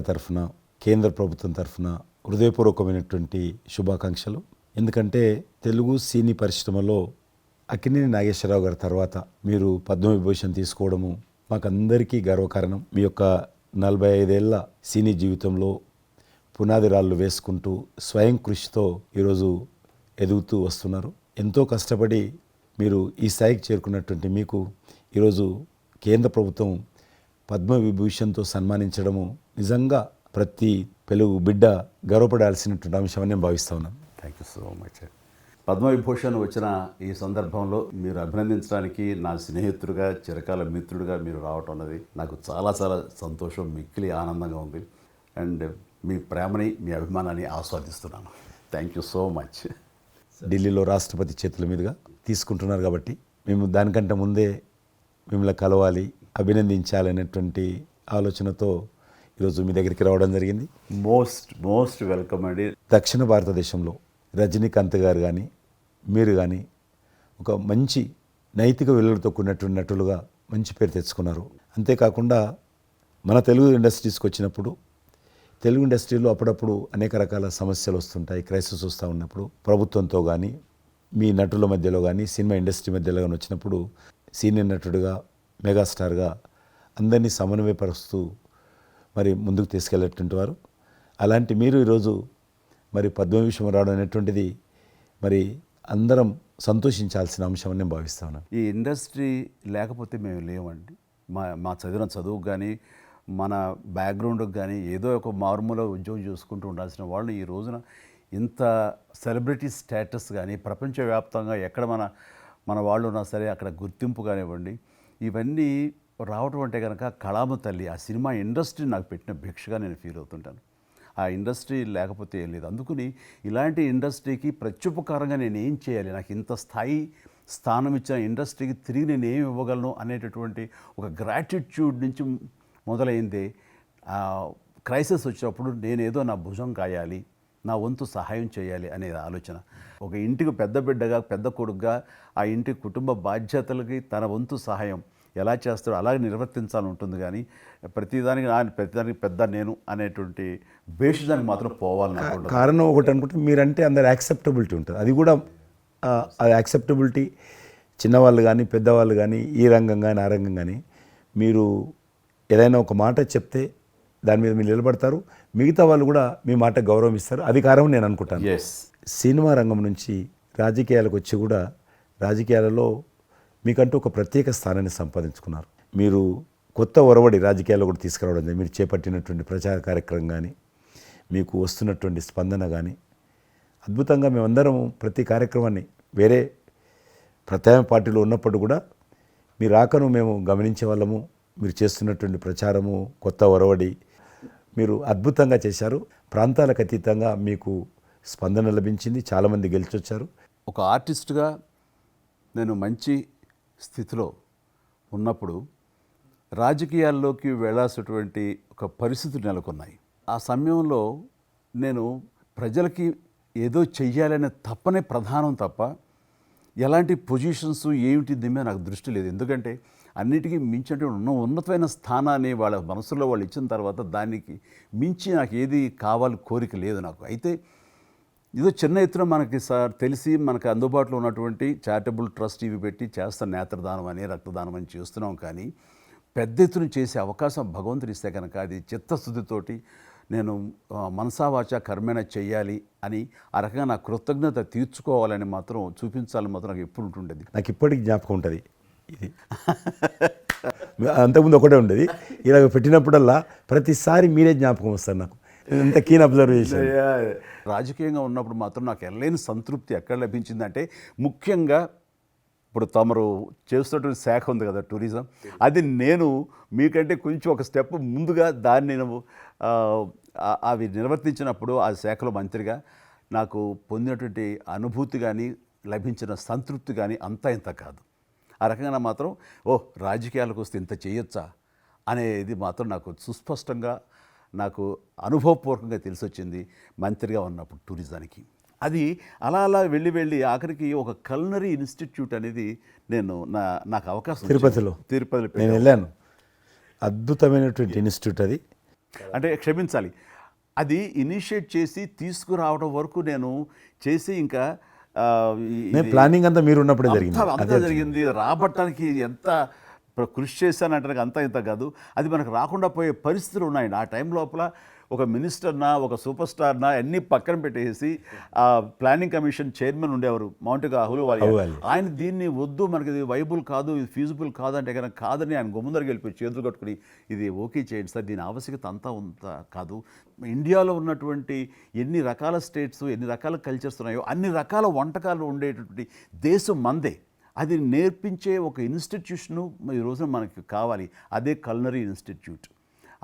తరఫున కేంద్ర ప్రభుత్వం తరఫున హృదయపూర్వకమైనటువంటి శుభాకాంక్షలు. ఎందుకంటే తెలుగు సినీ పరిశ్రమలో అక్కినేని నాగేశ్వరరావు గారి తర్వాత మీరు పద్మవిభూషణ్ తీసుకోవడము మాకందరికీ గర్వకారణం. మీ యొక్క 45 ఏళ్ల సినీ జీవితంలో పునాది రాళ్ళు వేసుకుంటూ స్వయం కృషితో ఈరోజు ఎదుగుతూ వస్తున్నారు. ఎంతో కష్టపడి మీరు ఈ స్థాయికి చేరుకున్నటువంటి మీకు ఈరోజు కేంద్ర ప్రభుత్వం పద్మవిభూషణ్తో సన్మానించడము నిజంగా ప్రతి తెలుగు బిడ్డ గర్వపడాల్సినటువంటి అంశం అని నేను భావిస్తా ఉన్నాను. Thank you so much. Padma Vibhushan వచ్చిన ఈ సందర్భంలో మీరు అభినందించడానికి నా స్నేహితుడిగా చిరకాల మిత్రుడిగా మీరు రావటం అన్నది నాకు చాలా చాలా సంతోషం, మిక్కిలి ఆనందంగా ఉంది. అండ్ మీ ప్రేమని మీ అభిమానాన్ని ఆస్వాదిస్తున్నాను. Thank you so much. ఢిల్లీలో రాష్ట్రపతి చేతుల మీదుగా తీసుకుంటున్నారు కాబట్టి మేము దానికంటే ముందే మిమ్మల్ని కలవాలి, అభినందించాలనేటువంటి ఆలోచనతో ఈరోజు మీ దగ్గరికి రావడం జరిగింది. మోస్ట్ వెల్కమ్ అండి. దక్షిణ భారతదేశంలో రజనీకాంత్ గారు కానీ మీరు కానీ ఒక మంచి నైతిక విలువలతో కూడినటువంటి నటులుగా మంచి పేరు తెచ్చుకున్నారు. అంతేకాకుండా మన తెలుగు ఇండస్ట్రీస్కి వచ్చినప్పుడు తెలుగు ఇండస్ట్రీలో అప్పుడప్పుడు అనేక రకాల సమస్యలు వస్తుంటాయి, క్రైసిస్ వస్తూ ఉన్నప్పుడు ప్రభుత్వంతో కానీ మీ నటుల మధ్యలో కానీ సినిమా ఇండస్ట్రీ మధ్యలో కానీ వచ్చినప్పుడు సీనియర్ నటుడిగా మెగాస్టార్గా అందరినీ సమన్వయపరుస్తూ మరి ముందుకు తీసుకెళ్ళేటువంటి వారు. అలాంటి మీరు ఈరోజు మరి పద్మవిభూషణ్ రావడం అనేటువంటిది మరి అందరం సంతోషించాల్సిన అంశం అని నేను భావిస్తా ఉన్నాను. ఈ ఇండస్ట్రీ లేకపోతే మేము లేవండి. మా చదివిన చదువుకు కానీ మన బ్యాక్గ్రౌండ్కి కానీ ఏదో ఒక మారుమూల ఉద్యోగం చూసుకుంటూ ఉండాల్సిన వాళ్ళు ఈ రోజున ఇంత సెలబ్రిటీ స్టేటస్ కానీ ప్రపంచవ్యాప్తంగా ఎక్కడ మన వాళ్ళు ఉన్నా సరే అక్కడ గుర్తింపు కానివ్వండి, ఇవన్నీ రావటం అంటే కనుక కళామ తల్లి ఆ సినిమా ఇండస్ట్రీ నాకు పెట్టిన భిక్షగా నేను ఫీల్ అవుతుంటాను. ఆ ఇండస్ట్రీ లేకపోతే ఏం లేదు. అందుకని ఇలాంటి ఇండస్ట్రీకి ప్రత్యుపకారంగా నేను ఏం చేయాలి, నాకు ఇంత స్థానం ఇచ్చిన ఇండస్ట్రీకి తిరిగి నేను ఏమి ఇవ్వగలను అనేటటువంటి ఒక గ్రాటిట్యూడ్ నుంచి మొదలైంది. క్రైసిస్ వచ్చినప్పుడు నేనేదో నా భుజం కాయాలి, నా వంతు సహాయం చేయాలి అనే ఆలోచన. ఒక ఇంటికి పెద్ద బిడ్డగా పెద్ద కొడుకుగా ఆ ఇంటి కుటుంబ బాధ్యతలకి తన వంతు సహాయం ఎలా చేస్తాడో అలాగే నిర్వర్తించాలని ఉంటుంది. కానీ ప్రతిదానికి పెద్ద నేను అనేటువంటి బేసిజానికి మాత్రం పోవాలని కారణం ఒకటి అనుకుంటే మీరంటే అందరు యాక్సెప్టబిలిటీ ఉంటుంది. అది కూడా అది యాక్సెప్టబిలిటీ చిన్నవాళ్ళు కానీ పెద్దవాళ్ళు కానీ ఈ రంగం కానీ ఆ రంగం కానీ మీరు ఏదైనా ఒక మాట చెప్తే దాని మీద మీరు నిలబడతారు, మిగతా వాళ్ళు కూడా మీ మాట గౌరవం ఇస్తారు. అది కారణం నేను అనుకుంటాను. సినిమా రంగం నుంచి రాజకీయాలకు వచ్చి కూడా రాజకీయాలలో మీకంటూ ఒక ప్రత్యేక స్థానాన్ని సంపాదించుకున్నారు. మీరు కొత్త ఒరవడి రాజకీయాల్లో కూడా తీసుకురావడం జరిగింది. మీరు చేపట్టినటువంటి ప్రచార కార్యక్రమం కానీ మీకు వస్తున్నటువంటి స్పందన కానీ అద్భుతంగా మేమందరం ప్రతి కార్యక్రమాన్ని వేరే ప్రత్యామ్నాయ పార్టీలో ఉన్నప్పుడు కూడా మీ రాకను మేము గమనించే వాళ్ళము. మీరు చేస్తున్నటువంటి ప్రచారము కొత్త ఒరవడి మీరు అద్భుతంగా చేశారు. ప్రాంతాలకు అతీతంగా మీకు స్పందన లభించింది, చాలామంది గెలిచొచ్చారు. ఒక ఆర్టిస్ట్గా నేను మంచి స్థితిలో ఉన్నప్పుడు రాజకీయాల్లోకి వెళ్ళాల్సినటువంటి ఒక పరిస్థితులు నెలకొన్నాయి. ఆ సమయంలో నేను ప్రజలకి ఏదో చెయ్యాలనే తప్పనే ప్రధానం తప్ప ఎలాంటి పొజిషన్స్ ఏమిటి దీని మీద నాకు దృష్టి లేదు. ఎందుకంటే అన్నిటికీ మించి ఉన్నతమైన స్థానాన్ని వాళ్ళ మనసులో వాళ్ళు ఇచ్చిన తర్వాత దానికి మించి నాకు ఏది కావాలి కోరిక లేదు నాకు. అయితే ఏదో చిన్న ఎత్తున మనకి తెలిసి మనకు అందుబాటులో ఉన్నటువంటి చారిటబుల్ ట్రస్ట్ ఇవి పెట్టి చేస్తాను, నేత్రదానం అని రక్తదానం అని చేస్తున్నాం. కానీ పెద్ద ఎత్తున చేసే అవకాశం భగవంతుడు ఇస్తే కనుక అది చిత్తశుద్ధితోటి నేను మనసావాచ కర్మేణ చెయ్యాలి అని ఆ రకంగా నా కృతజ్ఞత తీర్చుకోవాలని మాత్రం చూపించాలని మాత్రం నాకు ఎప్పుడు ఉంటుండేది. నాకు ఇప్పటికి జ్ఞాపకం ఉంటుంది. ఇది అంతకుముందు ఒకటే ఉండేది, ఇలాగ పెట్టినప్పుడల్లా ప్రతిసారి మీరే జ్ఞాపకం వస్తారు నాకు. ఎంత కీన్ అబ్జర్వేషన్. రాజకీయంగా ఉన్నప్పుడు మాత్రం నాకు ఎనలేని సంతృప్తి ఎక్కడ లభించిందంటే ముఖ్యంగా ఇప్పుడు తమరు చేస్తున్నటువంటి శాఖ ఉంది కదా టూరిజం, అది నేను మీకంటే కొంచెం ఒక స్టెప్ ముందుగా దాన్ని నేను అవి నిర్వర్తించినప్పుడు ఆ శాఖలో మంత్రిగా నాకు పొందినటువంటి అనుభూతి కానీ లభించిన సంతృప్తి కానీ అంతా ఇంత కాదు. ఆ రకంగా మాత్రం రాజకీయాలకు వస్తే ఇంత చేయొచ్చా అనేది మాత్రం నాకు సుస్పష్టంగా నాకు అనుభవపూర్వకంగా తెలిసొచ్చింది మంత్రిగా ఉన్నప్పుడు టూరిజానికి. అది అలా అలా వెళ్ళి ఆఖరికి ఒక కల్నరీ ఇన్స్టిట్యూట్ అనేది నాకు అవకాశం తిరుపతిలో నేను వెళ్ళాను. అద్భుతమైనటువంటి ఇన్స్టిట్యూట్ అది. అంటే క్షమించాలి, అది ఇనిషియేట్ చేసి తీసుకురావడం వరకు నేను చేసి ఇంకా ప్లానింగ్ అంతా మీరు ఉన్నప్పుడే జరిగింది. అంతా జరిగింది. రాబట్టడానికి ఎంత కృషి చేశానంటే అంతా ఇంత కాదు, అది మనకు రాకుండా పోయే పరిస్థితులు ఉన్నాయండి. ఆ టైం లోపల ఒక మినిస్టర్నా ఒక సూపర్ స్టార్నా అన్నీ పక్కన పెట్టేసి ఆ ప్లానింగ్ కమిషన్ చైర్మన్ ఉండేవారు మౌంటిగా అహ్లూవాలియా, ఆయన దీన్ని వద్దు, మనకి ఇది వైబుల్ కాదు, ఇది ఫీజిబుల్ కాదు అంటే కనుక కాదని ఆయన గుమ్మందరికి వెళ్ళిపోయి చేతులు కట్టుకుని ఇది ఓకే చేయండి సార్, దీని ఆవశ్యకత అంతా కాదు. ఇండియాలో ఉన్నటువంటి ఎన్ని రకాల స్టేట్స్, ఎన్ని రకాల కల్చర్స్ ఉన్నాయో అన్ని రకాల వంటకాలు ఉండేటటువంటి దేశం మందే. అది నేర్పించే ఒక ఇన్స్టిట్యూషను ఈ రోజున మనకి కావాలి, అదే కల్నరీ ఇన్స్టిట్యూట్.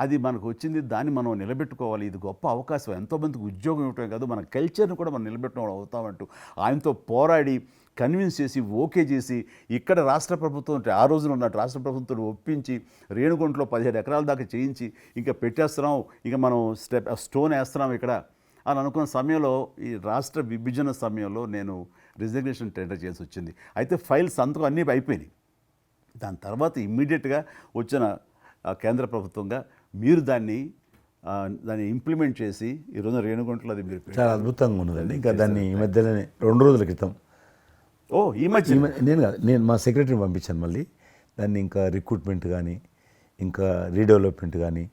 అది మనకు వచ్చింది, దాన్ని మనం నిలబెట్టుకోవాలి. ఇది గొప్ప అవకాశం, ఎంతోమందికి ఉద్యోగం ఇవ్వటమే కాదు, మన కల్చర్ని కూడా మనం నిలబెట్టడం అవుతామంటూ ఆయనతో పోరాడి కన్విన్స్ చేసి ఓకే చేసి ఇక్కడ రాష్ట్ర ప్రభుత్వం ఆ రోజున ఉన్నట్టు రాష్ట్ర ప్రభుత్వం ఒప్పించి రేణుగుంటలో 17 ఎకరాల దాకా చేయించి ఇంకా పెట్టేస్తున్నాం, ఇంకా మనం స్టోన్ వేస్తున్నాం ఇక్కడ అని అనుకున్న సమయంలో ఈ రాష్ట్ర విభజన సమయంలో నేను రిజిగ్నేషన్ టెండర్ చేసి వచ్చింది. అయితే ఫైల్ సంతకం అన్నీ అయిపోయినాయి. దాని తర్వాత ఇమ్మీడియట్గా వచ్చిన కేంద్ర ప్రభుత్వంగా మీరు దాన్ని ఇంప్లిమెంట్ చేసి ఈరోజు రేణుగుంటలో అది మీరు చాలా అద్భుతంగా ఉన్నదండి. ఇంకా దాన్ని ఈ మధ్యలోనే 2 రోజుల క్రితం ఈ మధ్య నేను మా సెక్రటరీని పంపించాను. మళ్ళీ దాన్ని ఇంకా రిక్రూట్మెంట్ కానీ ఇంకా రీడెవలప్మెంట్ కానీ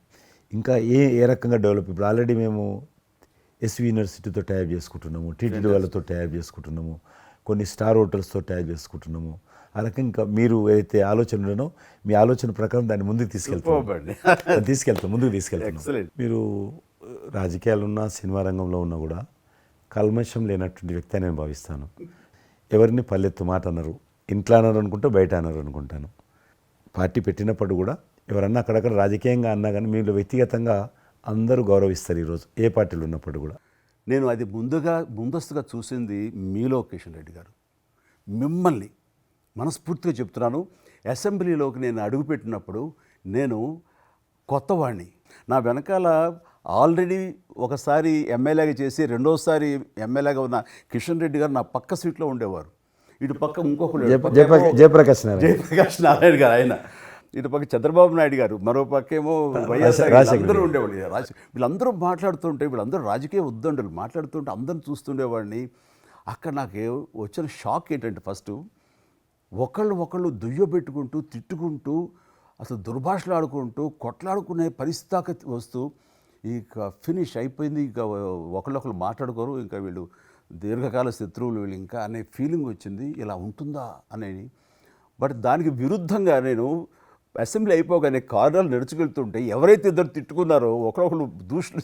ఇంకా ఏ రకంగా డెవలప్, ఇప్పుడు ఆల్రెడీ మేము ఎస్వి యూనివర్సిటీతో టైప్ చేసుకుంటున్నాము, టీటీడీ వాళ్ళతో టైప్ చేసుకుంటున్నాము, కొన్ని స్టార్ హోటల్స్తో టైప్ చేసుకుంటున్నాము. ఆ రకంగా ఇంకా మీరు ఏదైతే ఆలోచన ఉండనో మీ ఆలోచన ప్రకారం దాన్ని ముందుకు ముందుకు తీసుకెళ్తాం. మీరు రాజకీయాలు ఉన్నా సినిమా రంగంలో ఉన్నా కూడా కల్మషం లేనటువంటి వ్యక్తి అని నేను భావిస్తాను. ఎవరిని పల్లెత్తు మాట అన్నారు, ఇంట్లో అన్నారు అనుకుంటే బయట అన్నారు అనుకుంటాను. పార్టీ పెట్టినప్పుడు కూడా ఎవరన్నా అక్కడక్కడ రాజకీయంగా అన్నా కానీ మీరు వ్యక్తిగతంగా అందరూ గౌరవిస్తారు ఈరోజు ఏ పార్టీలు ఉన్నప్పుడు కూడా. నేను అది ముందస్తుగా చూసింది మీలో కిషన్ రెడ్డి గారు. మిమ్మల్ని మనస్ఫూర్తిగా చెప్తున్నాను, అసెంబ్లీలోకి నేను అడుగుపెట్టినప్పుడు నేను కొత్తవాడిని. నా వెనకాల ఆల్రెడీ ఒకసారి ఎమ్మెల్యేగా చేసి రెండోసారి ఎమ్మెల్యేగా ఉన్న కిషన్ రెడ్డి గారు నా పక్క సీట్లో ఉండేవారు. ఇటు పక్క ఇంకొకరు జయప్రకాష్ నారాయణ గారు, ఆయన ఇటు పక్క చంద్రబాబు నాయుడు గారు, మరో పక్కేమో వైఎస్ఆర్, అందరూ ఉండేవాళ్ళు. వీళ్ళందరూ మాట్లాడుతుంటే, వీళ్ళందరూ రాజకీయ ఉద్దండులు మాట్లాడుతుంటే అందరిని చూస్తుండేవాడిని. అక్కడ నాకు వచ్చిన షాక్ ఏంటంటే, ఫస్ట్ ఒకళ్ళు దుయ్యబెట్టుకుంటూ తిట్టుకుంటూ అసలు దుర్భాషలు ఆడుకుంటూ కొట్లాడుకునే పరిస్థితి వస్తూ ఇక ఫినిష్ అయిపోయింది, ఇక ఒకళ్ళొకళ్ళు మాట్లాడుకోరు, ఇంకా వీళ్ళు దీర్ఘకాల శత్రువులు వీళ్ళు ఇంకా అనే ఫీలింగ్ వచ్చింది. ఇలా ఉంటుందా అనేది. బట్ దానికి విరుద్ధంగా నేను అసెంబ్లీ అయిపోగానే కారులో నడుచుకెళ్తుంటే ఎవరైతే ఇద్దరు తిట్టుకున్నారో ఒకరొకరు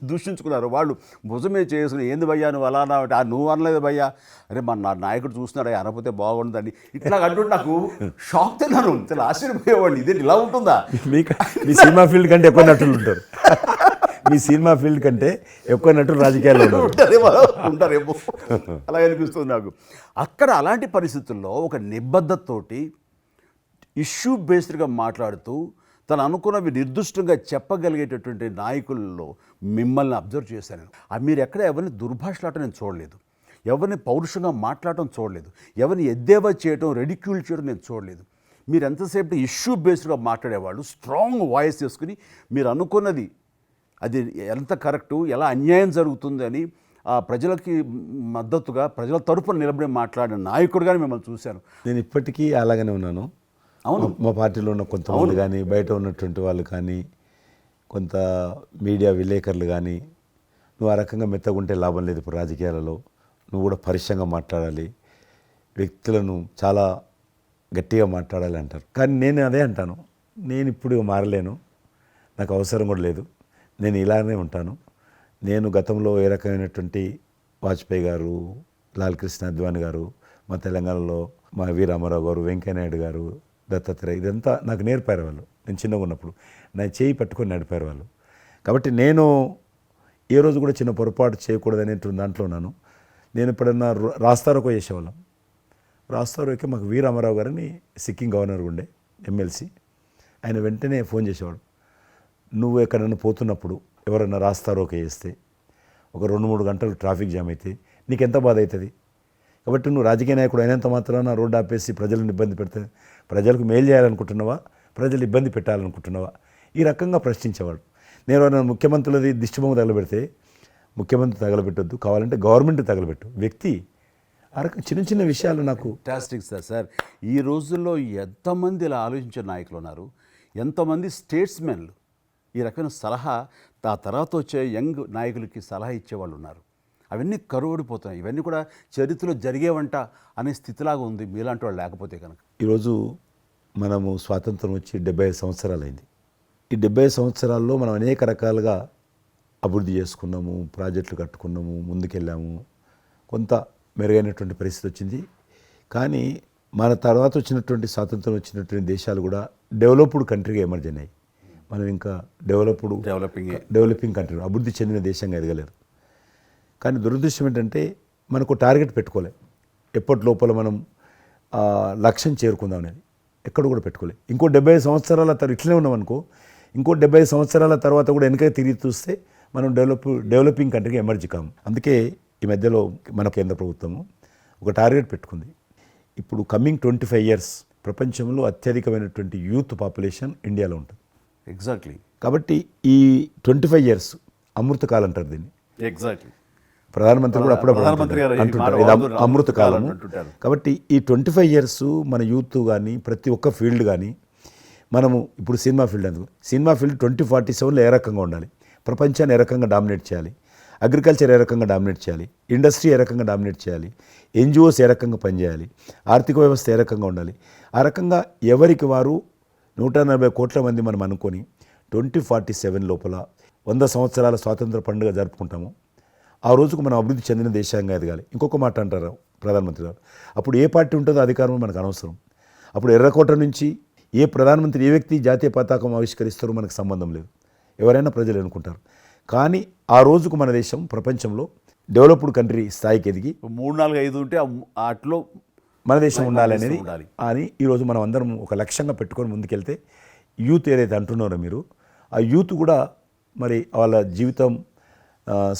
దూషించుకున్నారో వాళ్ళు భుజమే చేసుకుని ఏంది భయ్యా నువ్వు అలా అన్నావు, నువ్వు అనలేదు భయ్యా, అరే నా నాయకుడు చూస్తున్నాడు అనకపోతే బాగుండదని ఇట్లా అంటుంటే నాకు షాక్ తిన్నాను, చాలా ఆశ్చర్యపోయేవాడిని. ఇదేంటి ఇలా ఉంటుందా? మీ సినిమా ఫీల్డ్ కంటే ఎక్కువ నటులు ఉంటారు, మీ సినిమా ఫీల్డ్ కంటే ఎక్కువ నటులు రాజకీయాల్లో ఉంటారేమో అలా అనిపిస్తుంది నాకు. అక్కడ అలాంటి పరిస్థితుల్లో ఒక నిబద్ధతతోటి ఇష్యూ బేస్డ్గా మాట్లాడుతూ తను అనుకున్నవి నిర్దిష్టంగా చెప్పగలిగేటటువంటి నాయకుల్లో మిమ్మల్ని అబ్జర్వ్ చేశాను. మీరు ఎక్కడ ఎవరిని దుర్భాషలాటం నేను చూడలేదు, ఎవరిని పౌరుషంగా మాట్లాడటం చూడలేదు, ఎవరిని ఎద్దేవా చేయటం రెడిక్యూల్ చేయడం నేను చూడలేదు. మీరు ఎంతసేపు ఇష్యూ బేస్డ్గా మాట్లాడేవాళ్ళు, స్ట్రాంగ్ వాయిస్ చేసుకుని మీరు అనుకున్నది అది ఎంత కరెక్టు, ఎలా అన్యాయం జరుగుతుంది అని ప్రజలకి మద్దతుగా ప్రజల తరపున నిలబడి మాట్లాడిన నాయకుడిగానే మిమ్మల్ని చూశాను. నేను ఇప్పటికీ అలాగనే ఉన్నాను. అవును, మా పార్టీలో ఉన్న కొంతమంది కానీ బయట ఉన్నటువంటి వాళ్ళు కానీ కొంత మీడియా విలేకరులు కానీ నువ్వు ఆ రకంగా మెత్తగుంటే లాభం లేదు, ఇప్పుడు రాజకీయాలలో నువ్వు కూడా పరుషంగా మాట్లాడాలి, వ్యక్తులను చాలా గట్టిగా మాట్లాడాలి అంటారు. కానీ నేను అదే అంటాను, నేను ఇప్పుడు మారలేను, నాకు అవసరం కూడా లేదు, నేను ఇలానే ఉంటాను. నేను గతంలో ఏ రకమైనటువంటి వాజ్పేయి గారు, లాల్ కృష్ణ అద్వానీ గారు, మా తెలంగాణలో మా వి రామారావు గారు, వెంకయ్యనాయుడు గారు, దత్తాత్రేయ, ఇదంతా నాకు నేర్పారు వాళ్ళు. నేను చిన్నగా ఉన్నప్పుడు నా చేయి పట్టుకొని నడిపారు వాళ్ళు. కాబట్టి నేను ఏ రోజు కూడా చిన్న పొరపాటు చేయకూడదు అనేటువంటి దాంట్లో ఉన్నాను. నేను ఎప్పుడన్నా రాస్తారోకో చేసేవాళ్ళం. రాస్తారోకే మాకు వి రామారావు గారని సిక్కిం గవర్నర్ ఉండే ఎమ్మెల్సీ, ఆయన వెంటనే ఫోన్ చేసేవాడు. నువ్వు ఎక్కడన్నా పోతున్నప్పుడు ఎవరన్నా రాస్తారోకే చేస్తే ఒక 2-3 గంటలు ట్రాఫిక్ జామ్ అయితే నీకెంత బాధ అవుతుంది? కాబట్టి నువ్వు రాజకీయ నాయకుడు అయినంత మాత్రాన రోడ్డు ఆపేసి ప్రజలను ఇబ్బంది పెడితే ప్రజలకు మేలు చేయాలనుకుంటున్నావా, ప్రజలు ఇబ్బంది పెట్టాలనుకుంటున్నావా? ఈ రకంగా ప్రశ్నించేవాడు. నేను ఎవరైనా ముఖ్యమంత్రులది దిష్టిబొమ్మ తగలబెడితే ముఖ్యమంత్రి తగలబెట్టొద్దు, కావాలంటే గవర్నమెంట్ తగలబెట్టు, వ్యక్తి ఆ రకం చిన్న చిన్న విషయాలు నాకు ఫ్యాంటాస్టిక్ సార్. ఈ రోజుల్లో ఎంతమంది ఇలా ఆలోచించే నాయకులు ఉన్నారు, ఎంతమంది స్టేట్స్మెన్లు ఈ రకమైన సలహా ఆ తర్వాత వచ్చే యంగ్ నాయకులకి సలహా ఇచ్చేవాళ్ళు ఉన్నారు. అవన్నీ కరువడిపోతున్నాయి. ఇవన్నీ కూడా చరిత్రలో జరిగేవంట అనే స్థితిలాగా ఉంది మీలాంటి వాళ్ళు లేకపోతే కనుక. ఈరోజు మనము స్వాతంత్రం వచ్చి 75 సంవత్సరాలైంది. ఈ 75 సంవత్సరాల్లో మనం అనేక రకాలుగా అభివృద్ధి చేసుకున్నాము, ప్రాజెక్టులు కట్టుకున్నాము, ముందుకెళ్ళాము, కొంత మెరుగైనటువంటి పరిస్థితి వచ్చింది. కానీ మన తర్వాత వచ్చినటువంటి స్వాతంత్రం వచ్చినటువంటి దేశాలు కూడా డెవలప్డ్ కంట్రీగా ఎమర్జ్ అయినాయి. మనం ఇంకా డెవలపింగ్ కంట్రీ, అభివృద్ధి చెందిన దేశంగా ఎదగలేరు. కానీ దురదృష్టం ఏంటంటే మనకు టార్గెట్ పెట్టుకోలే, ఎప్పటి లోపల మనం లక్ష్యం చేరుకుందాం అనేది ఎక్కడ కూడా పెట్టుకోలే. ఇంకో 75 సంవత్సరాల తర్వాత ఇట్లనే ఉన్నామనుకో, ఇంకో 75 సంవత్సరాల తర్వాత కూడా వెనక తిరిగి చూస్తే మనం డెవలపింగ్ కంట్రీగా ఎమర్జ్ కాము. అందుకే ఈ మధ్యలో మన కేంద్ర ప్రభుత్వము ఒక టార్గెట్ పెట్టుకుంది. ఇప్పుడు కమింగ్ 25 ఇయర్స్ ప్రపంచంలో అత్యధికమైనటువంటి యూత్ పాపులేషన్ ఇండియాలో ఉంటుంది. ఎగ్జాక్ట్లీ. కాబట్టి ఈ 25 ఇయర్స్ అమృతకాలం అంటారు దీన్ని. ఎగ్జాక్ట్లీ. ప్రధానమంత్రి కూడా అప్పుడప్పుడు అంటుంటారు ఇది అమృత కాలం. కాబట్టి ఈ 25 ఇయర్స్ మన యూత్ కానీ ప్రతి ఒక్క ఫీల్డ్ కానీ మనము ఇప్పుడు సినిమా ఫీల్డ్ అందుకు సినిమా ఫీల్డ్ 2047లో ఏ రకంగా ఉండాలి, ప్రపంచాన్ని ఏ రకంగా డామినేట్ చేయాలి, అగ్రికల్చర్ ఏ రకంగా డామినేట్ చేయాలి, ఇండస్ట్రీ ఏ రకంగా డామినేట్ చేయాలి, ఎన్జిఓస్ ఏ రకంగా పనిచేయాలి, ఆర్థిక వ్యవస్థ ఏ రకంగా ఉండాలి, ఆ రకంగా ఎవరికి వారు 140 కోట్ల మంది మనం అనుకొని 2047 లోపల 100 సంవత్సరాల స్వాతంత్ర పండుగ జరుపుకుంటాము. ఆ రోజుకు మనం అభివృద్ధి చెందిన దేశంగా ఎదగాలి. ఇంకొక మాట అంటారు ప్రధానమంత్రి గారు, అప్పుడు ఏ పార్టీ ఉంటుందో అధికారం మనకు అనవసరం. అప్పుడు ఎర్రకోట నుంచి ఏ ప్రధానమంత్రి ఏ వ్యక్తి జాతీయ పతాకం ఆవిష్కరిస్తారో మనకు సంబంధం లేదు, ఎవరైనా ప్రజలు అనుకుంటారు. కానీ ఆ రోజుకు మన దేశం ప్రపంచంలో డెవలప్డ్ కంట్రీ స్థాయికి ఎదిగి 3, 4, 5 ఉంటే అట్లో మన దేశం ఉండాలి అనేది అని ఈరోజు మనం అందరం ఒక లక్ష్యంగా పెట్టుకొని ముందుకెళ్తే యూత్ ఏదైతే అంటున్నారో మీరు, ఆ యూత్ కూడా మరి వాళ్ళ జీవితం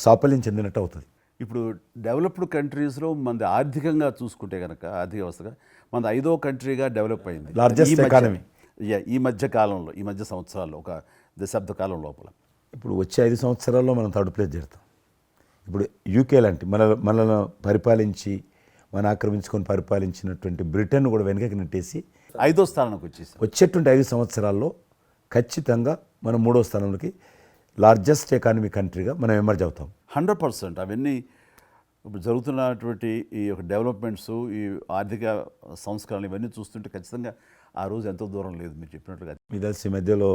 సాఫల్యం చెందినట్టు అవుతుంది. ఇప్పుడు డెవలప్డ్ కంట్రీస్లో మనది ఆర్థికంగా చూసుకుంటే కనుక ఆర్థిక వ్యవస్థగా మనది 5వ కంట్రీగా డెవలప్ అయింది. లార్జెస్ట్ ఎకానమీ ఈ మధ్య కాలంలో, ఈ మధ్య సంవత్సరాల్లో, ఒక దశాబ్ద కాలం లోపల. ఇప్పుడు వచ్చే 5 సంవత్సరాల్లో మనం థర్డ్ ప్లేస్ చేరుతాం. ఇప్పుడు యూకే లాంటి మనల్ని పరిపాలించి మన ఆక్రమించుకొని పరిపాలించినటువంటి బ్రిటన్ కూడా వెనకకి నెట్టేసి 5వ స్థానానికి వచ్చేసి వచ్చేటువంటి 5 సంవత్సరాల్లో ఖచ్చితంగా మనం 3వ స్థానంలోకి లార్జెస్ట్ ఎకానమీ కంట్రీగా మనం ఎమర్జ్ అవుతాం. 100%. అవన్నీ ఇప్పుడు జరుగుతున్నటువంటి ఈ యొక్క డెవలప్మెంట్స్, ఈ ఆర్థిక సంస్కరణలు ఇవన్నీ చూస్తుంటే ఖచ్చితంగా ఆ రోజు ఎంతో దూరం లేదు మీరు చెప్పినట్లుగా. మీ తెలిసి ఈ మధ్యలో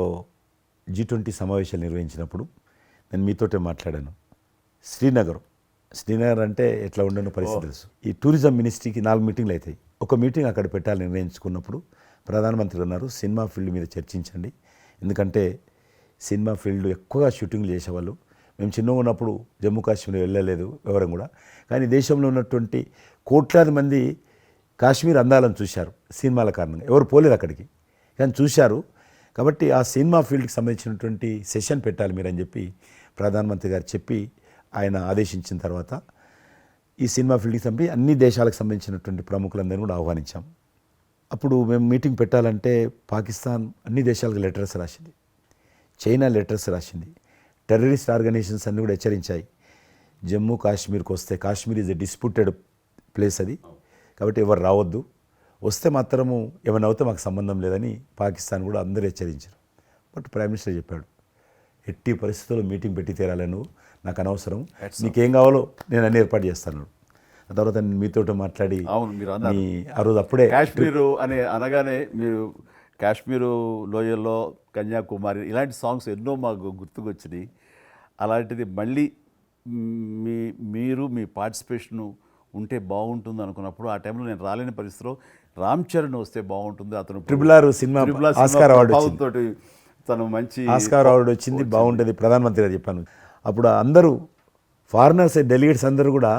G20 సమావేశాలు నిర్వహించినప్పుడు నేను మీతోటే మాట్లాడాను. శ్రీనగర్ అంటే ఎట్లా ఉండనో పరిస్థితి తెలుసు. ఈ టూరిజం మినిస్ట్రీకి 4 మీటింగ్లు అవుతాయి. ఒక మీటింగ్ అక్కడ పెట్టాలని నిర్ణయించుకున్నప్పుడు ప్రధానమంత్రి అన్నారు, సినిమా ఫీల్డ్ మీద చర్చించండి, ఎందుకంటే సినిమా ఫీల్డ్ ఎక్కువగా షూటింగ్లు చేసేవాళ్ళు. మేము చిన్నగా ఉన్నప్పుడు జమ్మూ కాశ్మీర్ వెళ్ళలేదు ఎవరం కూడా, కానీ దేశంలో ఉన్నటువంటి కోట్లాది మంది కాశ్మీర్ అందాలను చూశారు సినిమాల కారణంగా. ఎవరు పోలేదు అక్కడికి, కానీ చూశారు. కాబట్టి ఆ సినిమా ఫీల్డ్కి సంబంధించినటువంటి సెషన్ పెట్టాలి మీరని చెప్పి ప్రధానమంత్రి గారు చెప్పి ఆయన ఆదేశించిన తర్వాత ఈ సినిమా ఫీల్డ్కి సంబంధించి అన్ని దేశాలకు సంబంధించినటువంటి ప్రముఖులందరినీ కూడా ఆహ్వానించాం. అప్పుడు మేము మీటింగ్ పెట్టాలంటే పాకిస్తాన్ అన్ని దేశాలకు లెటర్స్ రాసింది, చైనా లెటర్స్ రాసింది, టెర్రరిస్ట్ ఆర్గనైజేషన్స్ అన్నీ కూడా హెచ్చరించాయి. జమ్మూ కాశ్మీర్కి వస్తే Kashmir is a disputed place అది, కాబట్టి ఎవరు రావద్దు, వస్తే మాత్రము ఏమైనా అవుతే మాకు సంబంధం లేదని పాకిస్తాన్ కూడా అందరూ హెచ్చరించారు. బట్ ప్రైమ్ మినిస్టర్ చెప్పాడు, ఎట్టి పరిస్థితుల్లో మీటింగ్ పెట్టి తీరాలి, నువ్వు నాకు అనవసరం, నీకేం కావాలో నేను అన్ని ఏర్పాటు చేస్తాను. ఆ తర్వాత నేను మీతో మాట్లాడి ఆ రోజు అప్పుడే కాశ్మీరు అనగానే మీరు కాశ్మీరు లోయల్లో కన్యాకుమారి ఇలాంటి సాంగ్స్ ఎన్నో మాకు గుర్తుకొచ్చినాయి. అలాంటిది మళ్ళీ మీరు మీ పార్టిసిపేషను ఉంటే బాగుంటుంది అనుకున్నప్పుడు ఆ టైంలో నేను రాలేని పరిస్థితిలో రామ్ చరణ్ వస్తే బాగుంటుంది, అతను RRR సినిమా ఆస్కార్ అవార్డు తోటి తను మంచి ఆస్కార్ అవార్డు వచ్చింది, బాగుంటుంది ప్రధానమంత్రి గారు చెప్పాను. అప్పుడు అందరూ ఫారినర్స్ డెలిగేట్స్ అందరూ కూడా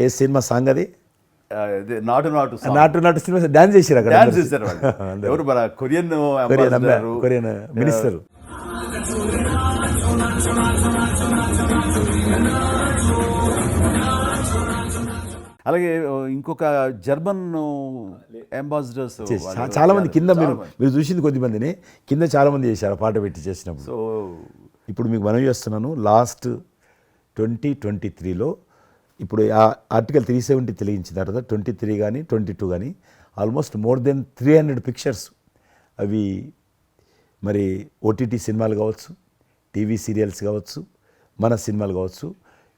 ఏ సినిమా సాంగ్ అది నాటు సినిమా డాన్స్ చేశారు అక్కడ. ఎవరు మన కొరియన్ మినిస్టర్. అలాగే ఇంకొక జర్మన్ అంబాసిడర్స్ చాలా మంది కింద మీరు చూసింది కొద్దిమందిని కింద చాలా మంది చేశారు ఆ పాట పెట్టి చేసినప్పుడు. సో ఇప్పుడు మీకు మనవి చేస్తున్నాను, లాస్ట్ 2023లో ఇప్పుడు ఆ ఆర్టికల్ 370 తెలియించిన తర్వాత 23 కానీ 22 కానీ ఆల్మోస్ట్ మోర్ దెన్ 300 పిక్చర్స్ అవి మరి ఓటీటీ సినిమాలు కావచ్చు, టీవీ సీరియల్స్ కావచ్చు, మన సినిమాలు కావచ్చు,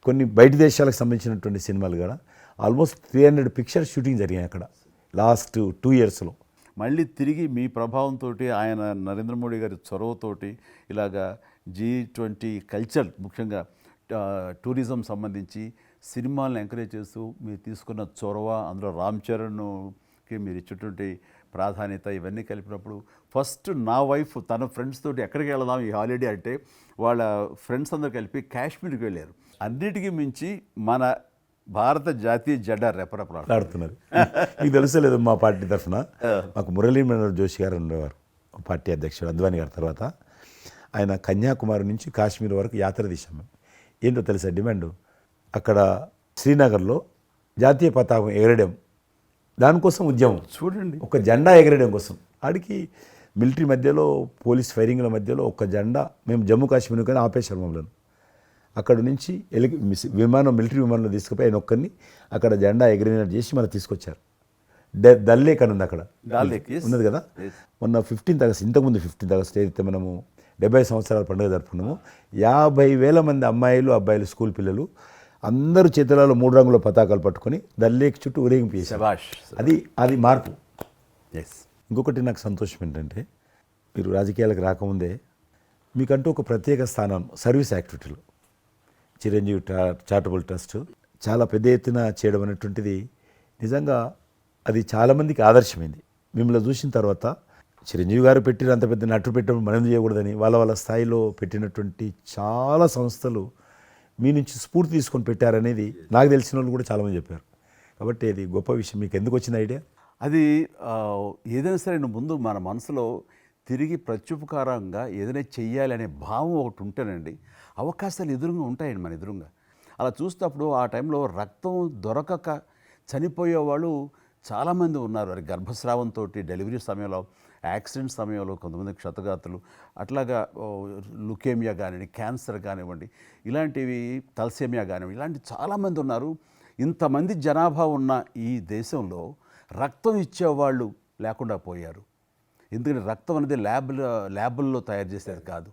కొన్ని బయట దేశాలకు సంబంధించినటువంటి సినిమాలు కూడా ఆల్మోస్ట్ 300 పిక్చర్స్ షూటింగ్ జరిగాయి అక్కడ లాస్ట్ 2 ఇయర్స్లో. మళ్ళీ తిరిగి మీ ప్రభావంతో ఆయన నరేంద్ర మోడీ గారి చొరవతోటి ఇలాగా G20 కల్చర్ ముఖ్యంగా టూరిజం సంబంధించి సినిమాలను ఎంకరేజ్ చేస్తూ మీరు తీసుకున్న చొరవ, అందులో రామ్ చరణ్కి మీరు ఇచ్చేటువంటి ప్రాధాన్యత ఇవన్నీ కలిపినప్పుడు ఫస్ట్ నా వైఫ్ తన ఫ్రెండ్స్ తోటి ఎక్కడికి వెళదాం ఈ హాలిడే అంటే వాళ్ళ ఫ్రెండ్స్ అందరు కలిపి కాశ్మీర్కి వెళ్ళారు. అన్నిటికీ మించి మన భారత జాతీయ జెండా రెపరెపలాడుతున్నారు. మీకు తెలుసలేదు, మా పార్టీ తరఫున మాకు మురళీ మనోహర్ జోషి గారు ఉండేవారు, పార్టీ అధ్యక్షుడు అద్వానీ గారి తర్వాత. ఆయన కన్యాకుమారి నుంచి కాశ్మీర్ వరకు యాత్ర తీసాం. ఏంటో తెలుసా డిమాండ్? అక్కడ శ్రీనగర్లో జాతీయ పతాకం ఎగరడం, దానికోసం ఉద్యమం. చూడండి, ఒక జెండా ఎగరడం కోసం. ఆడికి మిలిటరీ మధ్యలో, పోలీస్ ఫైరింగ్ల మధ్యలో ఒక జెండా, మేము జమ్మూ కాశ్మీర్ కానీ ఆపేశారు మమ్మల్ని. అక్కడ నుంచి విమానం, మిలిటరీ విమానంలో తీసుకుపోయి ఆయన ఒక్కరిని అక్కడ జెండా ఎగిరినట్టు చేసి మనం తీసుకొచ్చారు. దల్ లేక్ అని ఉంది అక్కడ, ఉన్నది కదా. మొన్న 15th ఆగస్ట్, ఇంతకుముందు 15th ఆగస్ట్ ఏదైతే మనము 70 సంవత్సరాల పండుగ జరుపుకున్నాము, 50,000 మంది అమ్మాయిలు అబ్బాయిలు స్కూల్ పిల్లలు అందరూ చేతులలో 3 రంగుల పతాకాలు పట్టుకొని దల్ లేక్ చుట్టూ ఊరేగింపు చేశారు. అది మార్పు. ఇంకొకటి నాకు సంతోషం ఏంటంటే, మీరు రాజకీయాలకు రాకముందే మీకంటూ ఒక ప్రత్యేక స్థానం సర్వీస్ యాక్టివిటీలో చిరంజీవి చారిటబుల్ ట్రస్ట్ చాలా పెద్ద ఎత్తున చేయడం అనేటువంటిది నిజంగా అది చాలామందికి ఆదర్శమైంది. మిమ్మల్ని చూసిన తర్వాత చిరంజీవి గారు పెట్టిన అంత పెద్ద నటు పెట్టడం మనం చేయకూడదని వాళ్ళ స్థాయిలో పెట్టినటువంటి చాలా సంస్థలు మీ నుంచి స్ఫూర్తి తీసుకొని పెట్టారనేది నాకు తెలిసిన వాళ్ళు కూడా చాలామంది చెప్పారు. కాబట్టి అది గొప్ప విషయం. మీకు ఎందుకు వచ్చిన ఐడియా? అది ఏదైనా సరే ముందు మన మనసులో తిరిగి ప్రత్యుపకారంగా ఏదైనా చెయ్యాలి అనే భావం ఒకటి ఉంటేనండి అవకాశాలు ఎదురుగా ఉంటాయండి మన ఎదురుగా. అలా చూసినప్పుడు ఆ టైంలో రక్తం దొరకక చనిపోయే వాళ్ళు చాలామంది ఉన్నారు. అది గర్భస్రావంతో, డెలివరీ సమయంలో, యాక్సిడెంట్ సమయంలో కొంతమంది క్షతగాతులు, అట్లాగా లుకేమియా కానివ్వండి, క్యాన్సర్ కానివ్వండి, ఇలాంటివి తలసేమియా కానివ్వండి, ఇలాంటి చాలామంది ఉన్నారు. ఇంతమంది జనాభా ఉన్న ఈ దేశంలో రక్తం ఇచ్చేవాళ్ళు లేకుండా పోయారు. ఎందుకంటే రక్తం అనేది ల్యాబుల్లో తయారు చేసేది కాదు,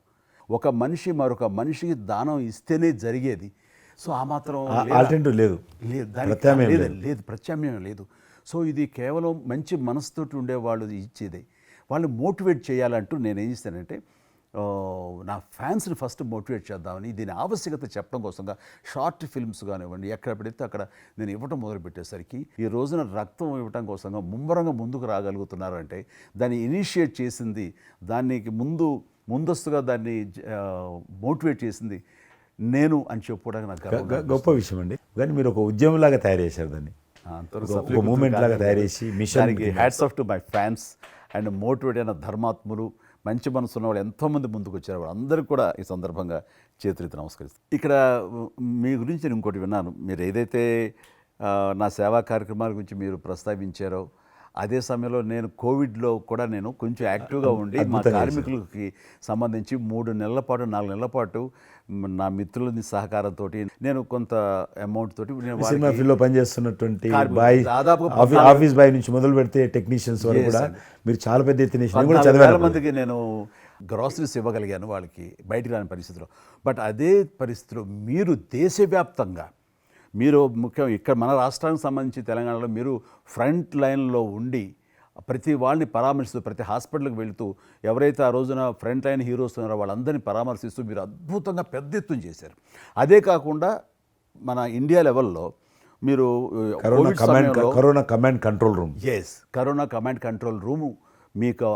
ఒక మనిషి మరొక మనిషికి దానం ఇస్తేనే జరిగేది. సో ఆ మాత్రం ఆల్టర్నేటివ్ లేదు, ప్రత్యామ్నాయం లేదు. సో ఇది కేవలం మంచి మనసుతోటి ఉండేవాళ్ళు ఇచ్చేదే. వాళ్ళు మోటివేట్ చేయాలంటూ నేను ఏం చేస్తానంటే, నా ఫ్యాన్స్ని ఫస్ట్ మోటివేట్ చేద్దామని దీని ఆవశ్యకత చెప్పడం కోసంగా షార్ట్ ఫిల్మ్స్ కానివ్వండి, ఎక్కడ పెడితే అక్కడ నేను ఇవ్వటం మొదలుపెట్టేసరికి ఈ రోజున రక్తం ఇవ్వటం కోసంగా ముమ్మరంగా ముందుకు రాగలుగుతున్నారంటే దాన్ని ఇనిషియేట్ చేసింది, దానికి ముందస్తుగా దాన్ని మోటివేట్ చేసింది నేను అని చెప్పుకోవడానికి నాకు గొప్ప విషయం అండి. కానీ మీరు ఒక ఉద్యమంలాగా తయారు చేశారు దాన్ని, ఒక మూమెంట్ లాగా తయారు చేసి mission. Hats off to my fans and motivate అయిన ధర్మాత్ములు, మంచి మనసు ఉన్న వాళ్ళు ఎంతోమంది ముందుకు వచ్చారు. వాళ్ళందరికీ కూడా ఈ సందర్భంగా చేతులెత్తి నమస్కరిస్తాను. ఇక్కడ మీ గురించి నేను ఇంకోటి విన్నాను, మీరు ఏదైతే నా సేవా కార్యక్రమాల గురించి మీరు ప్రస్తావించారో అదే సమయంలో నేను కోవిడ్లో కూడా నేను కొంచెం యాక్టివ్గా ఉండి మా కార్మికులకి సంబంధించి 3 నెలల పాటు 4 నెలల పాటు నా మిత్రుల సహకారంతో నేను కొంత అమౌంట్ తోటి సినిమా ఫీల్డ్లో పనిచేస్తున్నటువంటి బాయ్, ఆఫీస్ బాయ్ నుంచి మొదలు పెడితే టెక్నీషియన్స్ వరకు కూడా మీరు చాలా పెద్ద ఎత్తున చాలా మందికి నేను గ్రాసరీస్ ఇవ్వగలిగాను, వాళ్ళకి బయటికి రాని పరిస్థితిలో. బట్ అదే పరిస్థితిలో మీరు దేశవ్యాప్తంగా, మీరు ముఖ్యం ఇక్కడ మన రాష్ట్రానికి సంబంధించి తెలంగాణలో మీరు ఫ్రంట్ లైన్లో ఉండి ప్రతి వాళ్ళని పరామర్శిస్తూ, ప్రతి హాస్పిటల్కి వెళుతూ, ఎవరైతే ఆ రోజున ఫ్రంట్ లైన్ హీరోస్ ఉన్నారో వాళ్ళందరినీ పరామర్శిస్తూ మీరు అద్భుతంగా పెద్ద ఎత్తున చేశారు. అదే కాకుండా మన ఇండియా లెవెల్లో మీరు corona command control room, corona command control room మీకు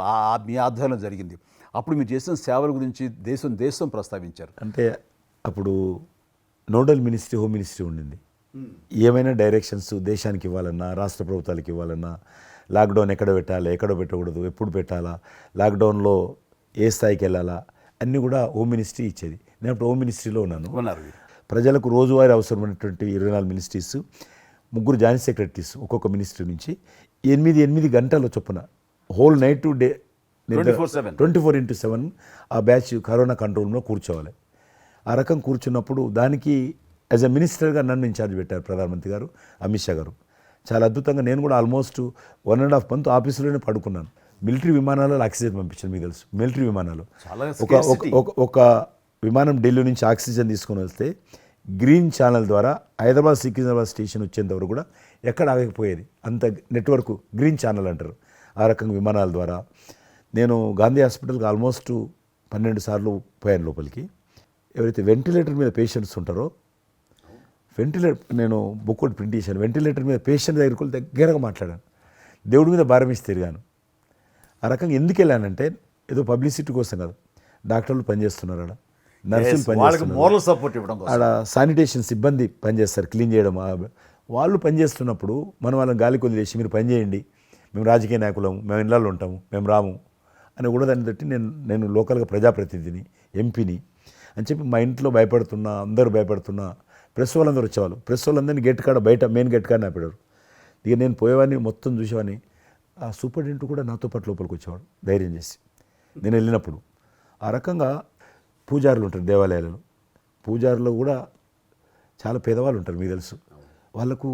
మీ ఆధ్వర్యంలో జరిగింది. అప్పుడు మీరు చేసిన సేవల గురించి దేశం ప్రస్తావించారు. అంటే అప్పుడు నోడల్ మినిస్ట్రీ హోమ్ మినిస్ట్రీ ఉండింది. ఏమైనా డైరెక్షన్స్ దేశానికి ఇవ్వాలన్నా, రాష్ట్ర ప్రభుత్వాలకు ఇవ్వాలన్నా, లాక్డౌన్ ఎక్కడ పెట్టాలి, ఎక్కడ పెట్టకూడదు, ఎప్పుడు పెట్టాలా, లాక్డౌన్లో ఏ స్థాయికి వెళ్ళాలా, అన్నీ కూడా హోమ్ మినిస్ట్రీ ఇచ్చేది. నేను అప్పుడు హోమ్ మినిస్ట్రీలో ఉన్నాను. ప్రజలకు రోజువారీ అవసరమైనటువంటి 24 మినిస్ట్రీస్ ముగ్గురు జాయింట్ సెక్రటరీస్ ఒక్కొక్క మినిస్ట్రీ నుంచి 8 గంటల చొప్పున హోల్ నైట్ టు డే 24/7. 24/7 ఆ బ్యాచ్ కరోనా కంట్రోల్లో కూర్చోవాలి. ఆ రకం కూర్చున్నప్పుడు దానికి యాజ్ అ మినిస్టర్గా నన్ను ఇన్ఛార్జ్ పెట్టారు ప్రధానమంత్రి గారు, అమిత్ షా గారు. చాలా అద్భుతంగా నేను కూడా ఆల్మోస్ట్ 1.5 మంత్ ఆఫీసులోనే పడుకున్నాను. మిలిటరీ విమానాలలో ఆక్సిజన్ పంపించాను, మీకు తెలుసు మిలిటరీ విమానాలు. చాలా ఒక విమానం ఢిల్లీ నుంచి ఆక్సిజన్ తీసుకొని వస్తే గ్రీన్ ఛానల్ ద్వారా హైదరాబాద్ సికింద్రాబాద్ స్టేషన్ వచ్చేంత వరకు కూడా ఎక్కడ ఆగకపోయేది. అంత నెట్వర్క్ గ్రీన్ ఛానల్ అంటారు. ఆ రకంగా విమానాల ద్వారా నేను గాంధీ హాస్పిటల్కి ఆల్మోస్ట్ 12 సార్లు పోయాను లోపలికి. ఎవరైతే వెంటిలేటర్ మీద పేషెంట్స్ ఉంటారో నేను బుక్ ఒకటి ప్రింట్ చేశాను. వెంటిలేటర్ మీద పేషెంట్ దగ్గరగా మాట్లాడాను. దేవుడి మీద భారం ఇచ్చి తిరిగాను. ఆ రకంగా ఎందుకు వెళ్ళానంటే ఏదో పబ్లిసిటీ కోసం కాదు. డాక్టర్లు పనిచేస్తున్నారు, ఆడ నర్సులు పనిచేస్తున్నారు, మోరల్ సపోర్ట్ ఇవ్వడం కోసం. ఆడ శానిటేషన్ సిబ్బంది పనిచేస్తారు, క్లీన్ చేయడం. వాళ్ళు పనిచేస్తున్నప్పుడు మనం వాళ్ళని గాలికి వదిలేసి మీరు పని చేయండి, మేము రాజకీయ నాయకులము, మేము ఇళ్ళల్లో ఉంటాము, మేము రాము అని కూడా దాన్ని బట్టి నేను లోకల్గా ప్రజాప్రతినిధిని, ఎంపీని అని చెప్పి మా ఇంట్లో భయపడుతున్నా, అందరూ భయపడుతున్నా. ప్రెస్ వాళ్ళందరూ వచ్చేవాళ్ళు. ప్రెస్ వాళ్ళందరినీ గేట్ కాడ బయట మెయిన్ గేట్ కాడ ఆపాడు. ఇక నేను పోయేవాడిని, మొత్తం చూసేవాడిని. ఆ సూపరింటెండెంట్ కూడా నాతో పాటు లోపలికి వచ్చేవాడు ధైర్యం చేసి నేను వెళ్ళినప్పుడు. ఆ రకంగా పూజారులు ఉంటారు దేవాలయాలలో. పూజారులు కూడా చాలా పేదవాళ్ళు ఉంటారు, మీకు తెలుసు. వాళ్ళకు